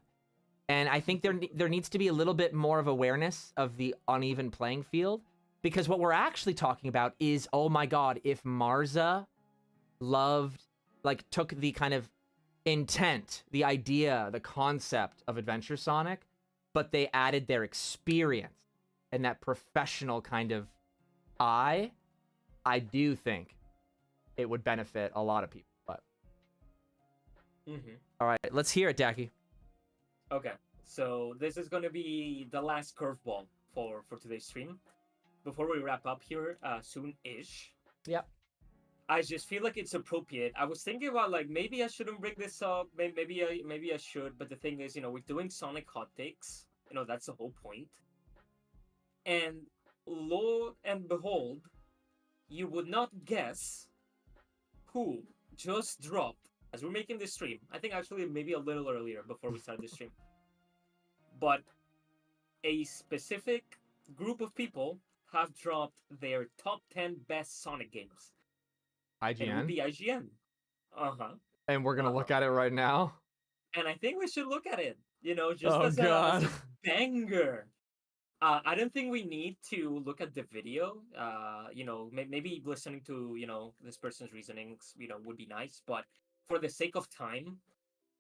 And I think there needs to be a little bit more of awareness of the uneven playing field, because what we're actually talking about is, oh my god, if Marza took the kind of intent, the idea, the concept of Adventure Sonic, but they added their experience and that professional kind of eye, I do think it would benefit a lot of people. But all right, let's hear it, Dakiii. Okay, so this is going to be the last curveball for today's stream. Before we wrap up here, soon-ish. Yep. I just feel like it's appropriate. I was thinking about like maybe I shouldn't bring this up. Maybe I should. But the thing is, we're doing Sonic hot takes. That's the whole point. And lo and behold, you would not guess who just dropped as we're making this stream. I think actually maybe a little earlier before we started this stream. But a specific group of people have dropped their top 10 best Sonic games. IGN? It would be IGN. And we're going to look at it right now? And I think we should look at it, just as God. a banger. I don't think we need to look at the video. Maybe listening to, this person's reasonings, would be nice. But for the sake of time,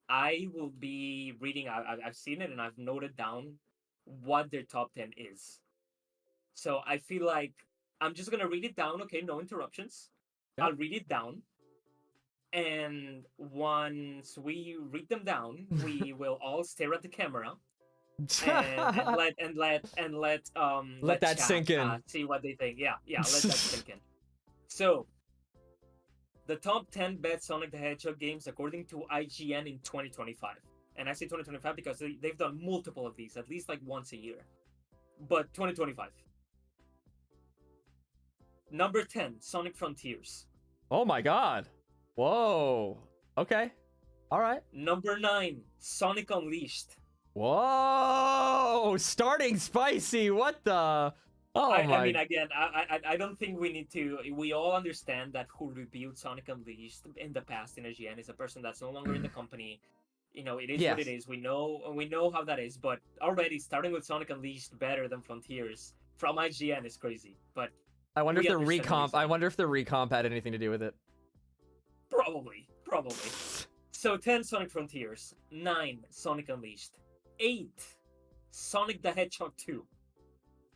I will be reading. I've seen it and I've noted down what their top 10 is. So I feel like I'm just going to read it down. Okay, no interruptions. Yep. I'll read it down. And once we read them down, we will all stare at the camera. and let that chat, sink in. See what they think. Yeah, let that sink in. So, the top 10 best Sonic the Hedgehog games according to IGN in 2025. And I say 2025 because they've done multiple of these, at least like once a year. But 2025. Number 10, Sonic Frontiers. Oh my god. Whoa. Okay. All right. Number 9, Sonic Unleashed. Whoa, starting spicy. What the? Oh I my. mean, again, I don't think we need to. We all understand that who reviewed Sonic Unleashed in the past in IGN is a person that's no longer in the company. It is Yes. what it is. We know how that is. But already starting with Sonic Unleashed better than Frontiers from IGN is crazy. But I wonder if the recomp. I wonder if the recomp had anything to do with it. Probably. So 10 Sonic Frontiers, 9 Sonic Unleashed, 8 Sonic the Hedgehog 2.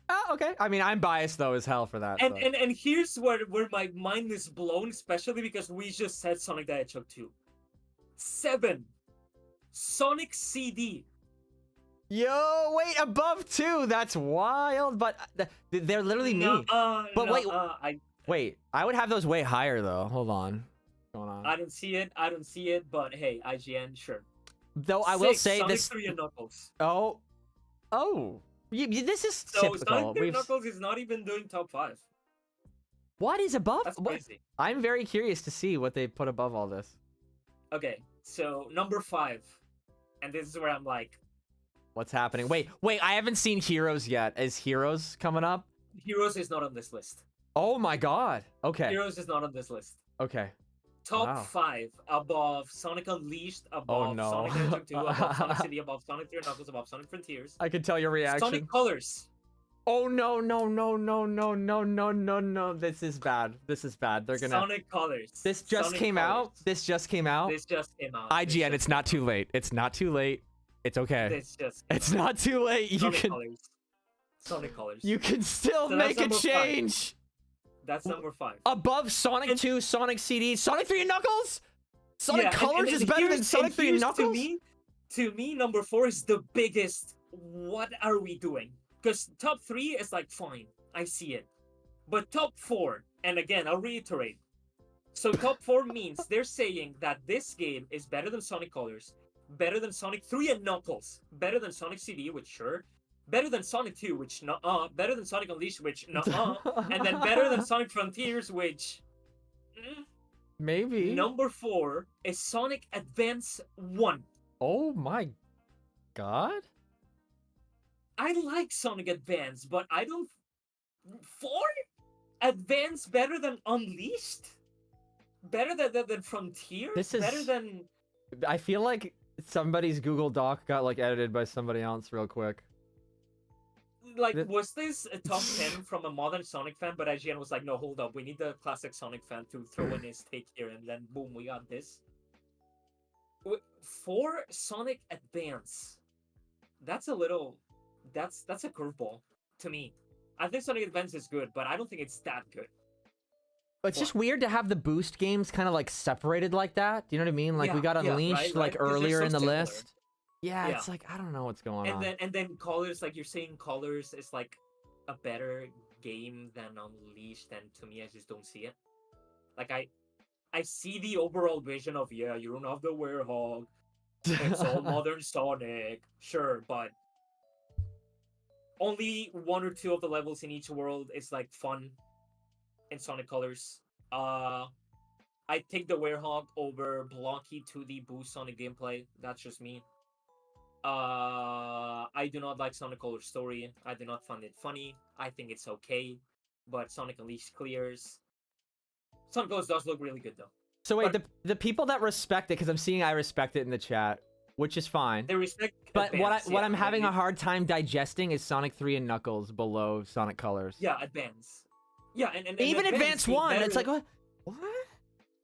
Oh, okay. I mean, I'm biased though as hell for that. And here's where my mind is blown, especially because we just said Sonic the Hedgehog 2. 7 Sonic CD. Yo, wait, above 2. That's wild. But they're literally me. Wait, I would have those way higher though. Hold on. What's going on? I don't see it. But hey, IGN, sure. Though I will say Sonic this. 3 and Knuckles. Oh. This is typical. Sonic 3 and Knuckles is not even doing top 5. What is above? That's crazy. I'm very curious to see what they put above all this. Okay, so number 5, and this is where I'm like, what's happening? Wait, I haven't seen Heroes yet. Is Heroes coming up? Heroes is not on this list. Oh my god. Okay. Heroes is not on this list. Okay. Top 5 above Sonic Unleashed, above Sonic the Hedgehog 2, above Sonic CD, above Sonic 3 and Knuckles, above Sonic Frontiers. I can tell your reaction. Sonic Colors. Oh no. This is bad. They're gonna Sonic Colors. This just came out. IGN, it's not too late. It's okay. It's not too late. Sonic Colors. You can still make a change. That's number 5. Above Sonic 2, Sonic CD, Sonic 3 and Knuckles? Sonic Colors is better than Sonic 3 and Knuckles? To me, number 4 is the biggest. What are we doing? Because top 3 is like, fine, I see it. But top 4, and again, I'll reiterate. So top 4 means they're saying that this game is better than Sonic Colors, better than Sonic 3 and Knuckles, better than Sonic CD, which sure, better than Sonic 2, which better than Sonic Unleashed, which and then better than Sonic Frontiers, which maybe. Number 4 is Sonic Advance 1. Oh my god. I like Sonic Advance, but I don't... 4? Advance better than Unleashed? better than Frontier. This is- better than. I feel like somebody's Google Doc got like edited by somebody else real quick. Like, was this a top 10 from a modern Sonic fan? But IGN was like, no, hold up, we need the classic Sonic fan to throw in his take here, and then boom, we got this. For Sonic Advance, that's a little, that's a curveball to me. I think Sonic Advance is good, but I don't think it's that good. It's just weird to have the boost games kind of like separated like that. Do you know what I mean? Like we got Unleashed like earlier in the list. Yeah, it's like I don't know what's going on. And then Colors, like you're saying, Colors is like a better game than Unleashed, and to me, I just don't see it. Like I see the overall vision of you don't have the Werehog. It's all modern Sonic, sure, but only one or two of the levels in each world is like fun in Sonic Colors. I take the Werehog over blocky 2D boost Sonic gameplay. That's just me. I do not like Sonic Colors story. I do not find it funny. I think it's okay, but Sonic Unleashed clears. Sonic Colors does look really good though. So wait, the people that respect it, because I'm seeing I respect it in the chat, which is fine. They respect. But Advance, what I'm having a hard time digesting is Sonic 3 and Knuckles below Sonic Colors. Yeah, Advance. Yeah, and even Advance 1, it's like what?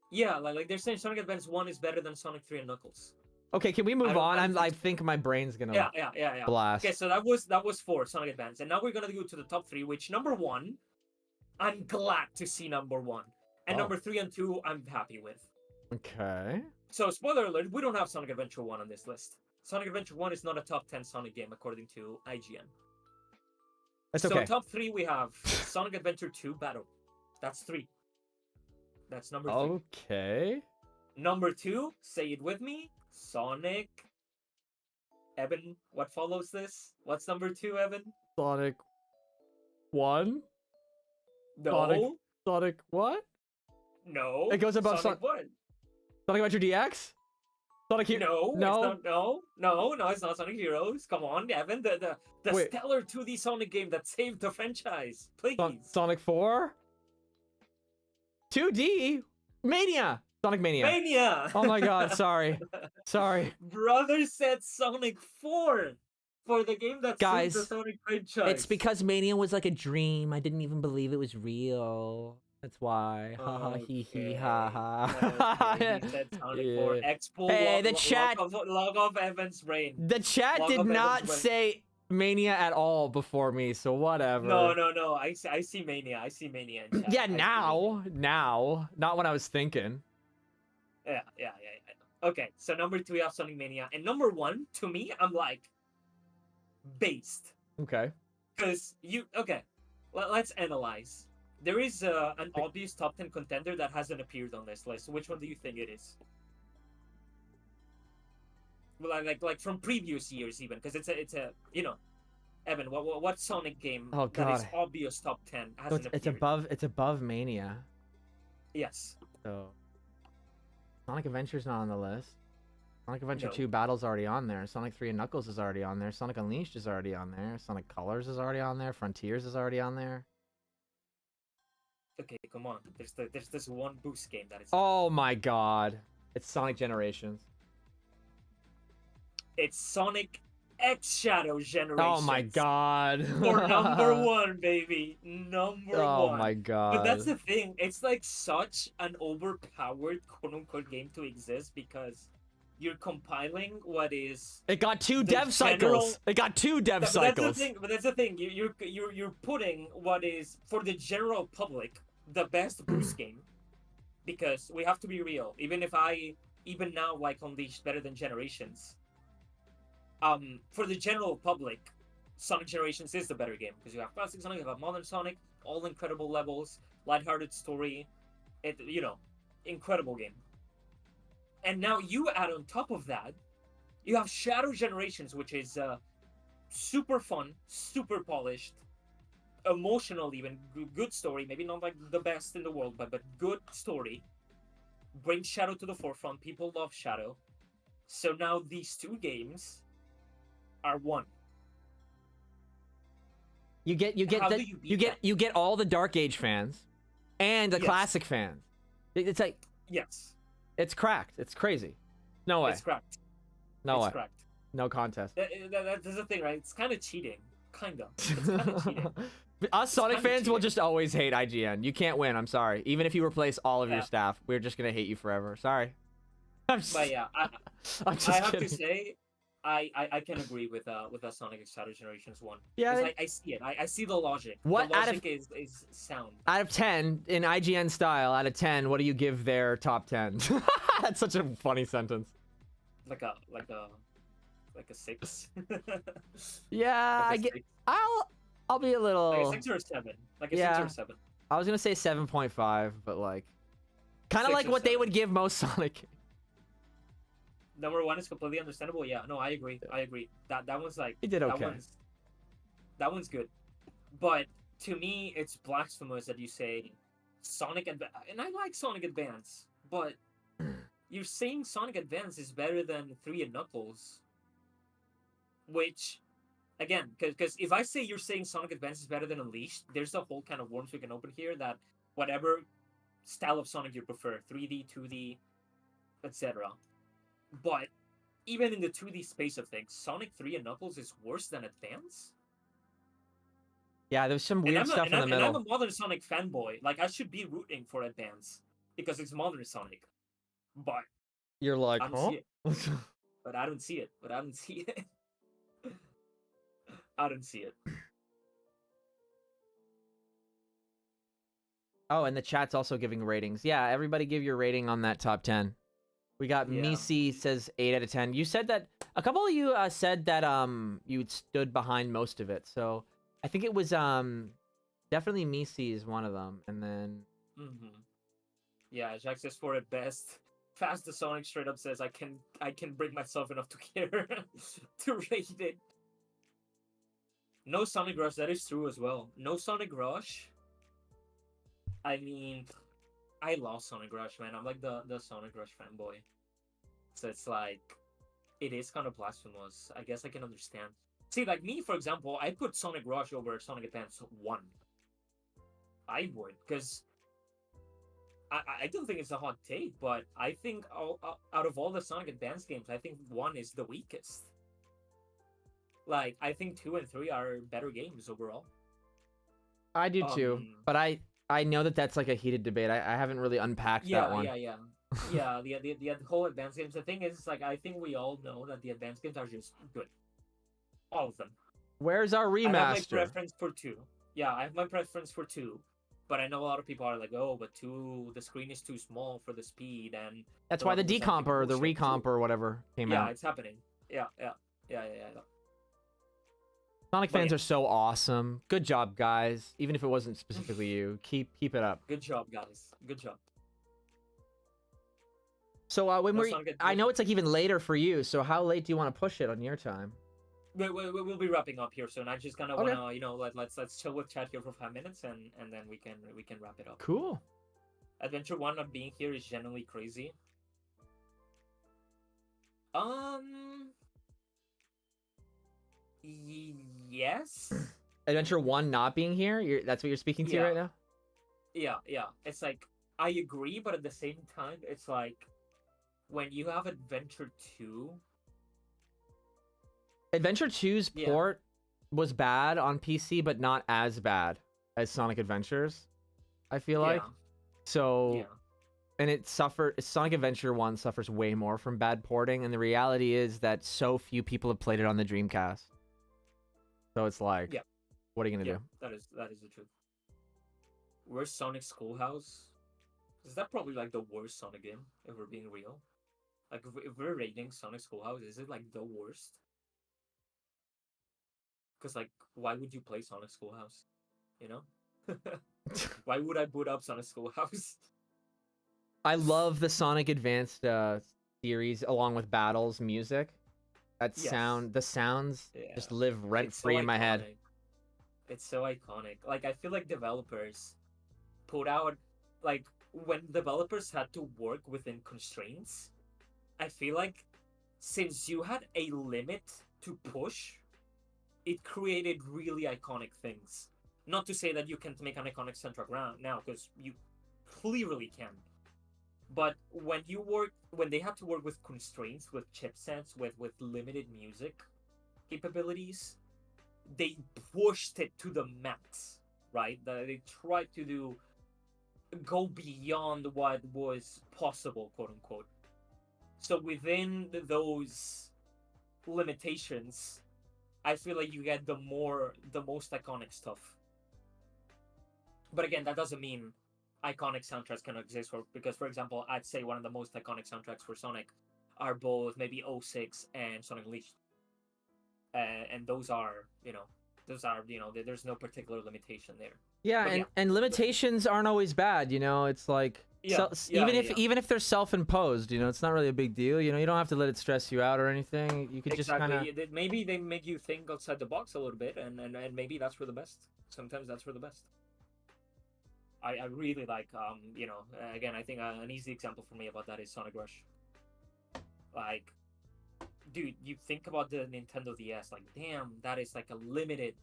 Yeah, like they're saying Sonic Advance 1 is better than Sonic 3 and Knuckles. Okay, can we move on? I think my brain's gonna yeah. blast. Okay, so that was 4 Sonic Advance, and now we're gonna go to the top 3. Which number 1, I'm glad to see number 1, and number 3 and 2, I'm happy with. Okay. So spoiler alert: we don't have Sonic Adventure 1 on this list. Sonic Adventure 1 is not a top 10 Sonic game according to IGN. That's okay. So top 3 we have Sonic Adventure 2 Battle. That's 3. That's number 3. Okay. Number 2, say it with me, Sonic. Evan, what follows this? What's number 2, Evan? Sonic 1? No. Sonic what? No. It goes above Sonic 1. Sonic Adventure DX? Sonic No, it's not Sonic Heroes. Come on, Evan, the stellar 2D Sonic game that saved the franchise. Please. Sonic 4? 2D? Mania! Sonic Mania. Mania! Oh my god, sorry. Sorry. Brother said Sonic 4 for the game that saved the Sonic franchise. It's because Mania was like a dream. I didn't even believe it was real. That's why. Ha ha hee hee ha ha. Okay, he said Sonic 4. Expo. Hey, the chat. Log off Evan's brain. The chat did not say Mania at all before me, so whatever. No. I see Mania. I see Mania in chat. Yeah, now. Not when I was thinking. Yeah. Okay, so number 2 we have Sonic Mania, and number 1 to me, I'm like based. Okay. Because let's analyze. There is an obvious top 10 contender that hasn't appeared on this list. Which one do you think it is? Well, like from previous years even, because it's a Evan, what Sonic game that is obvious top 10 hasn't appeared? It's above Mania. Yes. So Sonic Adventure's not on the list. Sonic Adventure 2 Battle's already on there. Sonic 3 and Knuckles is already on there. Sonic Unleashed is already on there. Sonic Colors is already on there. Frontiers is already on there. Okay, come on. There's this one boost game that is. Oh my god. It's Sonic Generations. It's Sonic X Shadow Generations. Oh my god. For number 1, baby. Number 1. Oh my god. But that's the thing. It's like such an overpowered quote-unquote game to exist because you're compiling what is. It got 2 dev cycles. It got 2 dev cycles. But that's the thing. You're putting what is for the general public the best boost game, because we have to be real. Even now like Unleashed better than Generations. For the general public, Sonic Generations is the better game because you have classic Sonic, you have modern Sonic, all incredible levels, lighthearted story, incredible game. And now you add on top of that, you have Shadow Generations, which is super fun, super polished, emotional even, good story, maybe not like the best in the world, but good story. Brings Shadow to the forefront, people love Shadow. So now these 2 games are 1. You get all the Dark Age fans and the classic fans. It's like Yes, It's cracked. It's crazy. No way. it's cracked. No It's way. cracked. No contest. That's the thing, right? It's kind of cheating. Kinda. It's kind of cheating. Us It's Sonic kinda fans will cheating. just always hate IGN. You can't win. I'm sorry. Even if you replace all of your Yeah. staff, we're just gonna hate you forever. Sorry. I'm just, But yeah, I'm I just have kidding. to say, I can agree with the Sonic X Generations one. Yeah. Because I see it. I see the logic. What The out of logic is sound. out of 10 in IGN style? Out of 10, what do you give their top 10? That's such a funny sentence. Like a 6. Yeah, Like I a get. 6. I'll be a Like little. a 6 or a 7. Like a Yeah. 6 or a 7. I was gonna say 7.5, but like, kind of 6 like or what they 7. would give most Sonic. Number 1 is completely understandable. Yeah, no, I agree. I agree. That one's like He did that okay. one's good. But to me, it's blasphemous that you say Sonic and I like Sonic Advance, but you're saying Sonic Advance is better than 3 and Knuckles, which again, because if I say you're saying Sonic Advance is better than Unleashed, there's a whole kind of worms we can open here that whatever style of Sonic you prefer, 3D, 2D, etc. But even in the 2D space of things, Sonic 3 and Knuckles is worse than Advance? Yeah, there's some And weird I'm a, stuff and in the I'm, and I'm middle. a modern Sonic fanboy. Like, I should be rooting for Advance because it's modern Sonic. But You're like, I don't huh? see it. But I don't see it. But I don't see it. I don't see it. Oh, and the chat's also giving ratings. Yeah, everybody give your rating on that top 10. We got Yeah. Misi says 8 out of 10. You said that a couple of you said that you stood behind most of it. So I think it was definitely Misi is one of them, and then Yeah, Jack says for it best. Fast the Sonic straight up says I can bring myself enough to care to rate it. No Sonic Rush, that is true as well. No Sonic Rush. I mean, I love Sonic Rush, man. I'm like the Sonic Rush fanboy. So it's like, it is kind of blasphemous. I guess I can understand. See, like me, for example, I put Sonic Rush over Sonic Advance 1. I would, because I don't think it's a hot take, but I think out of all the Sonic Advance games, I think 1 is the weakest. Like, I think 2 and 3 are better games overall. I do too, but I know that that's like a heated debate. I haven't really unpacked that one. Yeah, the whole advanced games. The thing is, like, I think we all know that the advanced games are just good. All of them. Where's our remaster? I have my preference for 2. Yeah, I have my preference for 2. But I know a lot of people are like, oh, but 2, the screen is too small for the speed, and that's why the decomp or the recomp or whatever came out. Yeah, it's happening. Yeah. Sonic fans are so awesome. Good job, guys. Even if it wasn't specifically you, keep it up. Good job, guys. Good job. So I know it's like even later for you. So how late do you want to push it on your time? We'll be wrapping up here soon. I just kind of wanna, let's chill with chat here for 5 minutes, and then we can wrap it up. Cool. Adventure 1 not being here is genuinely crazy. Yes. Adventure 1 not being here? That's what you're speaking to right now? Yeah. It's like, I agree, but at the same time, it's like, when you have Adventure 2... Adventure 2's port was bad on PC, but not as bad as Sonic Adventures, I feel like. So, and Sonic Adventure 1 suffers way more from bad porting, and the reality is that so few people have played it on the Dreamcast. So it's like, what are you gonna do? That is the truth. Where's Sonic Schoolhouse? Is that probably like the worst Sonic game, if we're being real? Like, if we're rating Sonic Schoolhouse, is it like the worst? Because, like, why would you play Sonic Schoolhouse? You know? Why would I boot up Sonic Schoolhouse? I love the Sonic Advanced series along with Battles music. That the sounds just live rent-free in my head. It's so iconic. Like, I feel like developers put out, like, when developers had to work within constraints, I feel like since you had a limit to push, it created really iconic things. Not to say that you can't make an iconic soundtrack now, because you clearly can. But when they have to work with constraints, with chipsets, with limited music capabilities, they pushed it to the max, right? They tried to go beyond what was possible, quote unquote. So within those limitations, I feel like you get the most iconic stuff. But again, that doesn't mean iconic soundtracks cannot exist. Because, for example, I'd say one of the most iconic soundtracks for Sonic are both maybe 06 and Sonic Unleashed. And those are, there's no particular limitation there. Yeah, and limitations aren't always bad, It's like even if they're self-imposed, it's not really a big deal. You don't have to let it stress you out or anything. You could just kind of maybe they make you think outside the box a little bit, and maybe that's for the best. Sometimes that's for the best. I really like again, I think an easy example for me about that is Sonic Rush. Like, dude, you think about the Nintendo DS, like, damn, that is like a limited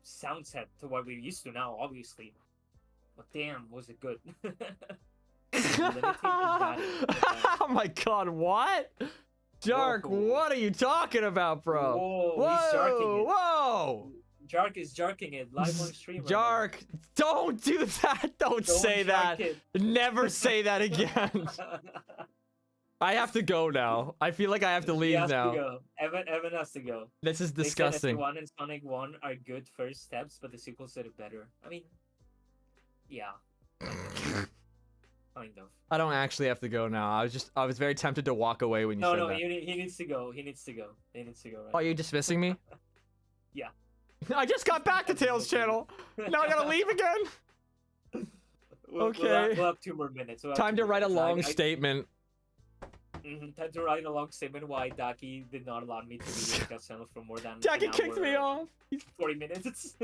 sound set to what we're used to now, obviously. But damn, was it good. Oh my god, what? Jark, what are you talking about, bro? Whoa, he's jarking it. Whoa! Jark is jarking it live on stream. Jark, don't do that. Don't say that. Never say that again. I have to go now. I feel like I have to leave now. To go. Evan has to go. This is disgusting. SC1 and Sonic 1 are good first steps, but the sequels did it better. I mean, yeah. Kind of. I don't actually have to go now. I was very tempted to walk away when you said that. No, he needs to go. He nedes to go. Right oh, you're dismissing me? Yeah. I just got back to Tails channel. Now I gotta leave again. Okay. We'll have 2 more minutes. Time to write a long statement. Time to write a long statement why Dakiii did not allow me to be in the channel for more than Dakiii kicked me off. 40 minutes.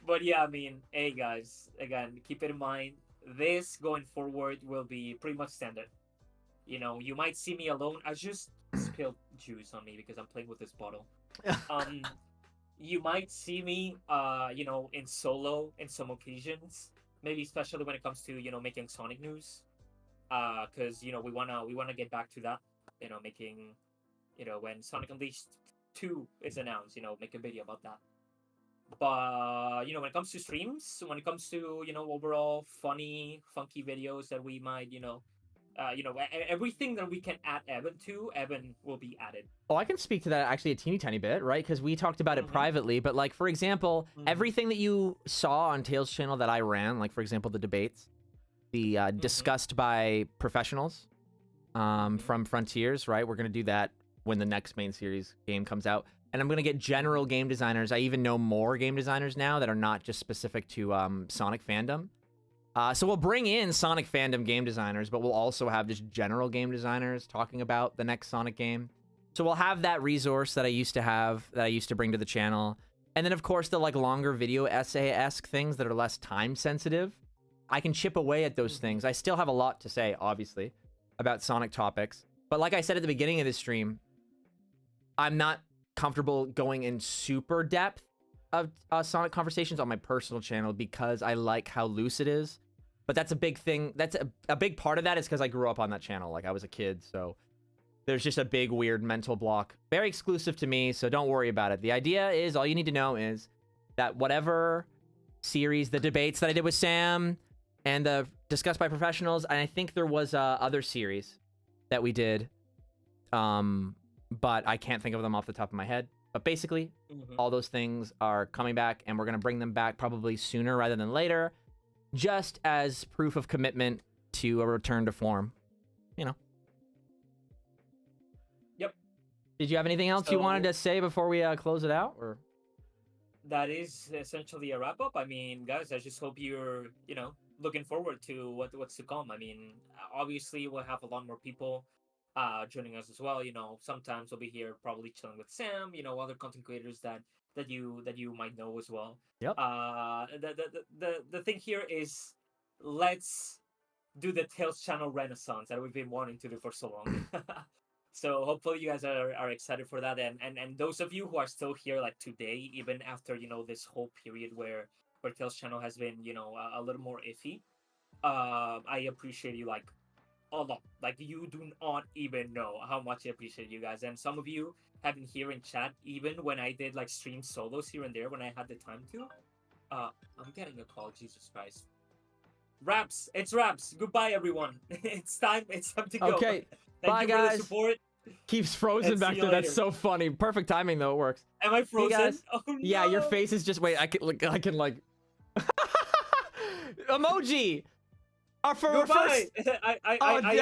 But yeah, I mean, hey guys, again, keep it in mind, this going forward will be pretty much standard. You might see me alone. I just spilled juice on me because I'm playing with this bottle. You might see me, in solo in some occasions, maybe especially when it comes to, making Sonic news. Because, we wanna get back to that, making, when Sonic Unleashed 2 is announced, make a video about that. But, when it comes to streams, when it comes to, overall funky videos that we might, everything that we can add Evan will be added. Oh, I can speak to that actually a teeny tiny bit, right? Because we talked about it privately, but like, for example, everything that you saw on Tails' channel that I ran, like, for example, the debates, the discussed by professionals from Frontiers, right? We're going to do that when the next main series game comes out. And I'm going to get general game designers. I even know more game designers now that are not just specific to Sonic fandom. So we'll bring in Sonic fandom game designers, but we'll also have just general game designers talking about the next Sonic game. So we'll have that resource that I used to have, that I used to bring to the channel. And then, of course, the like longer video essay-esque things that are less time sensitive. I can chip away at those things. I still have a lot to say, obviously, about Sonic topics. But like I said at the beginning of this stream, I'm not comfortable going in super depth of Sonic conversations on my personal channel because I like how loose it is. But that's a big thing. That's a big part of that is because I grew up on that channel. Like, I was a kid, so there's just a big, weird mental block. Very exclusive to me, so don't worry about it. The idea is, all you need to know is that whatever series, the debates that I did with Sam, and the discussed by professionals, and I think there was other series that we did, but I can't think of them off the top of my head. But basically, all those things are coming back, and we're going to bring them back probably sooner rather than later, just as proof of commitment to a return to form. Yep. Did you have anything else you wanted to say before we close it out? Or that is essentially a wrap-up. I mean, guys, I just hope you're, looking forward to what's to come. I mean, obviously, we'll have a lot more people joining us as well. Sometimes we'll be here probably chilling with Sam, other content creators that you might know as well. Yep. The thing here is, let's do the Tails channel renaissance that we've been wanting to do for so long. So hopefully you guys are excited for that, and those of you who are still here like today, even after this whole period where Tails channel has been a little more iffy, I appreciate you like a lot. Like you do not even know how much I appreciate you guys. And some of you have been here in chat even when I did like stream solos here and there when I had the time to. I'm getting a call. Jesus Christ. Raps. It's Raps. Goodbye, everyone. It's time. It's time to go. Okay. Thank Bye, you guys. for the support. Keeps frozen And back see you there. That's later. so funny. Perfect timing though. It works. Am I frozen? guys. Oh no. Yeah, your face is just wait. I can like emoji. Our Goodbye. first. I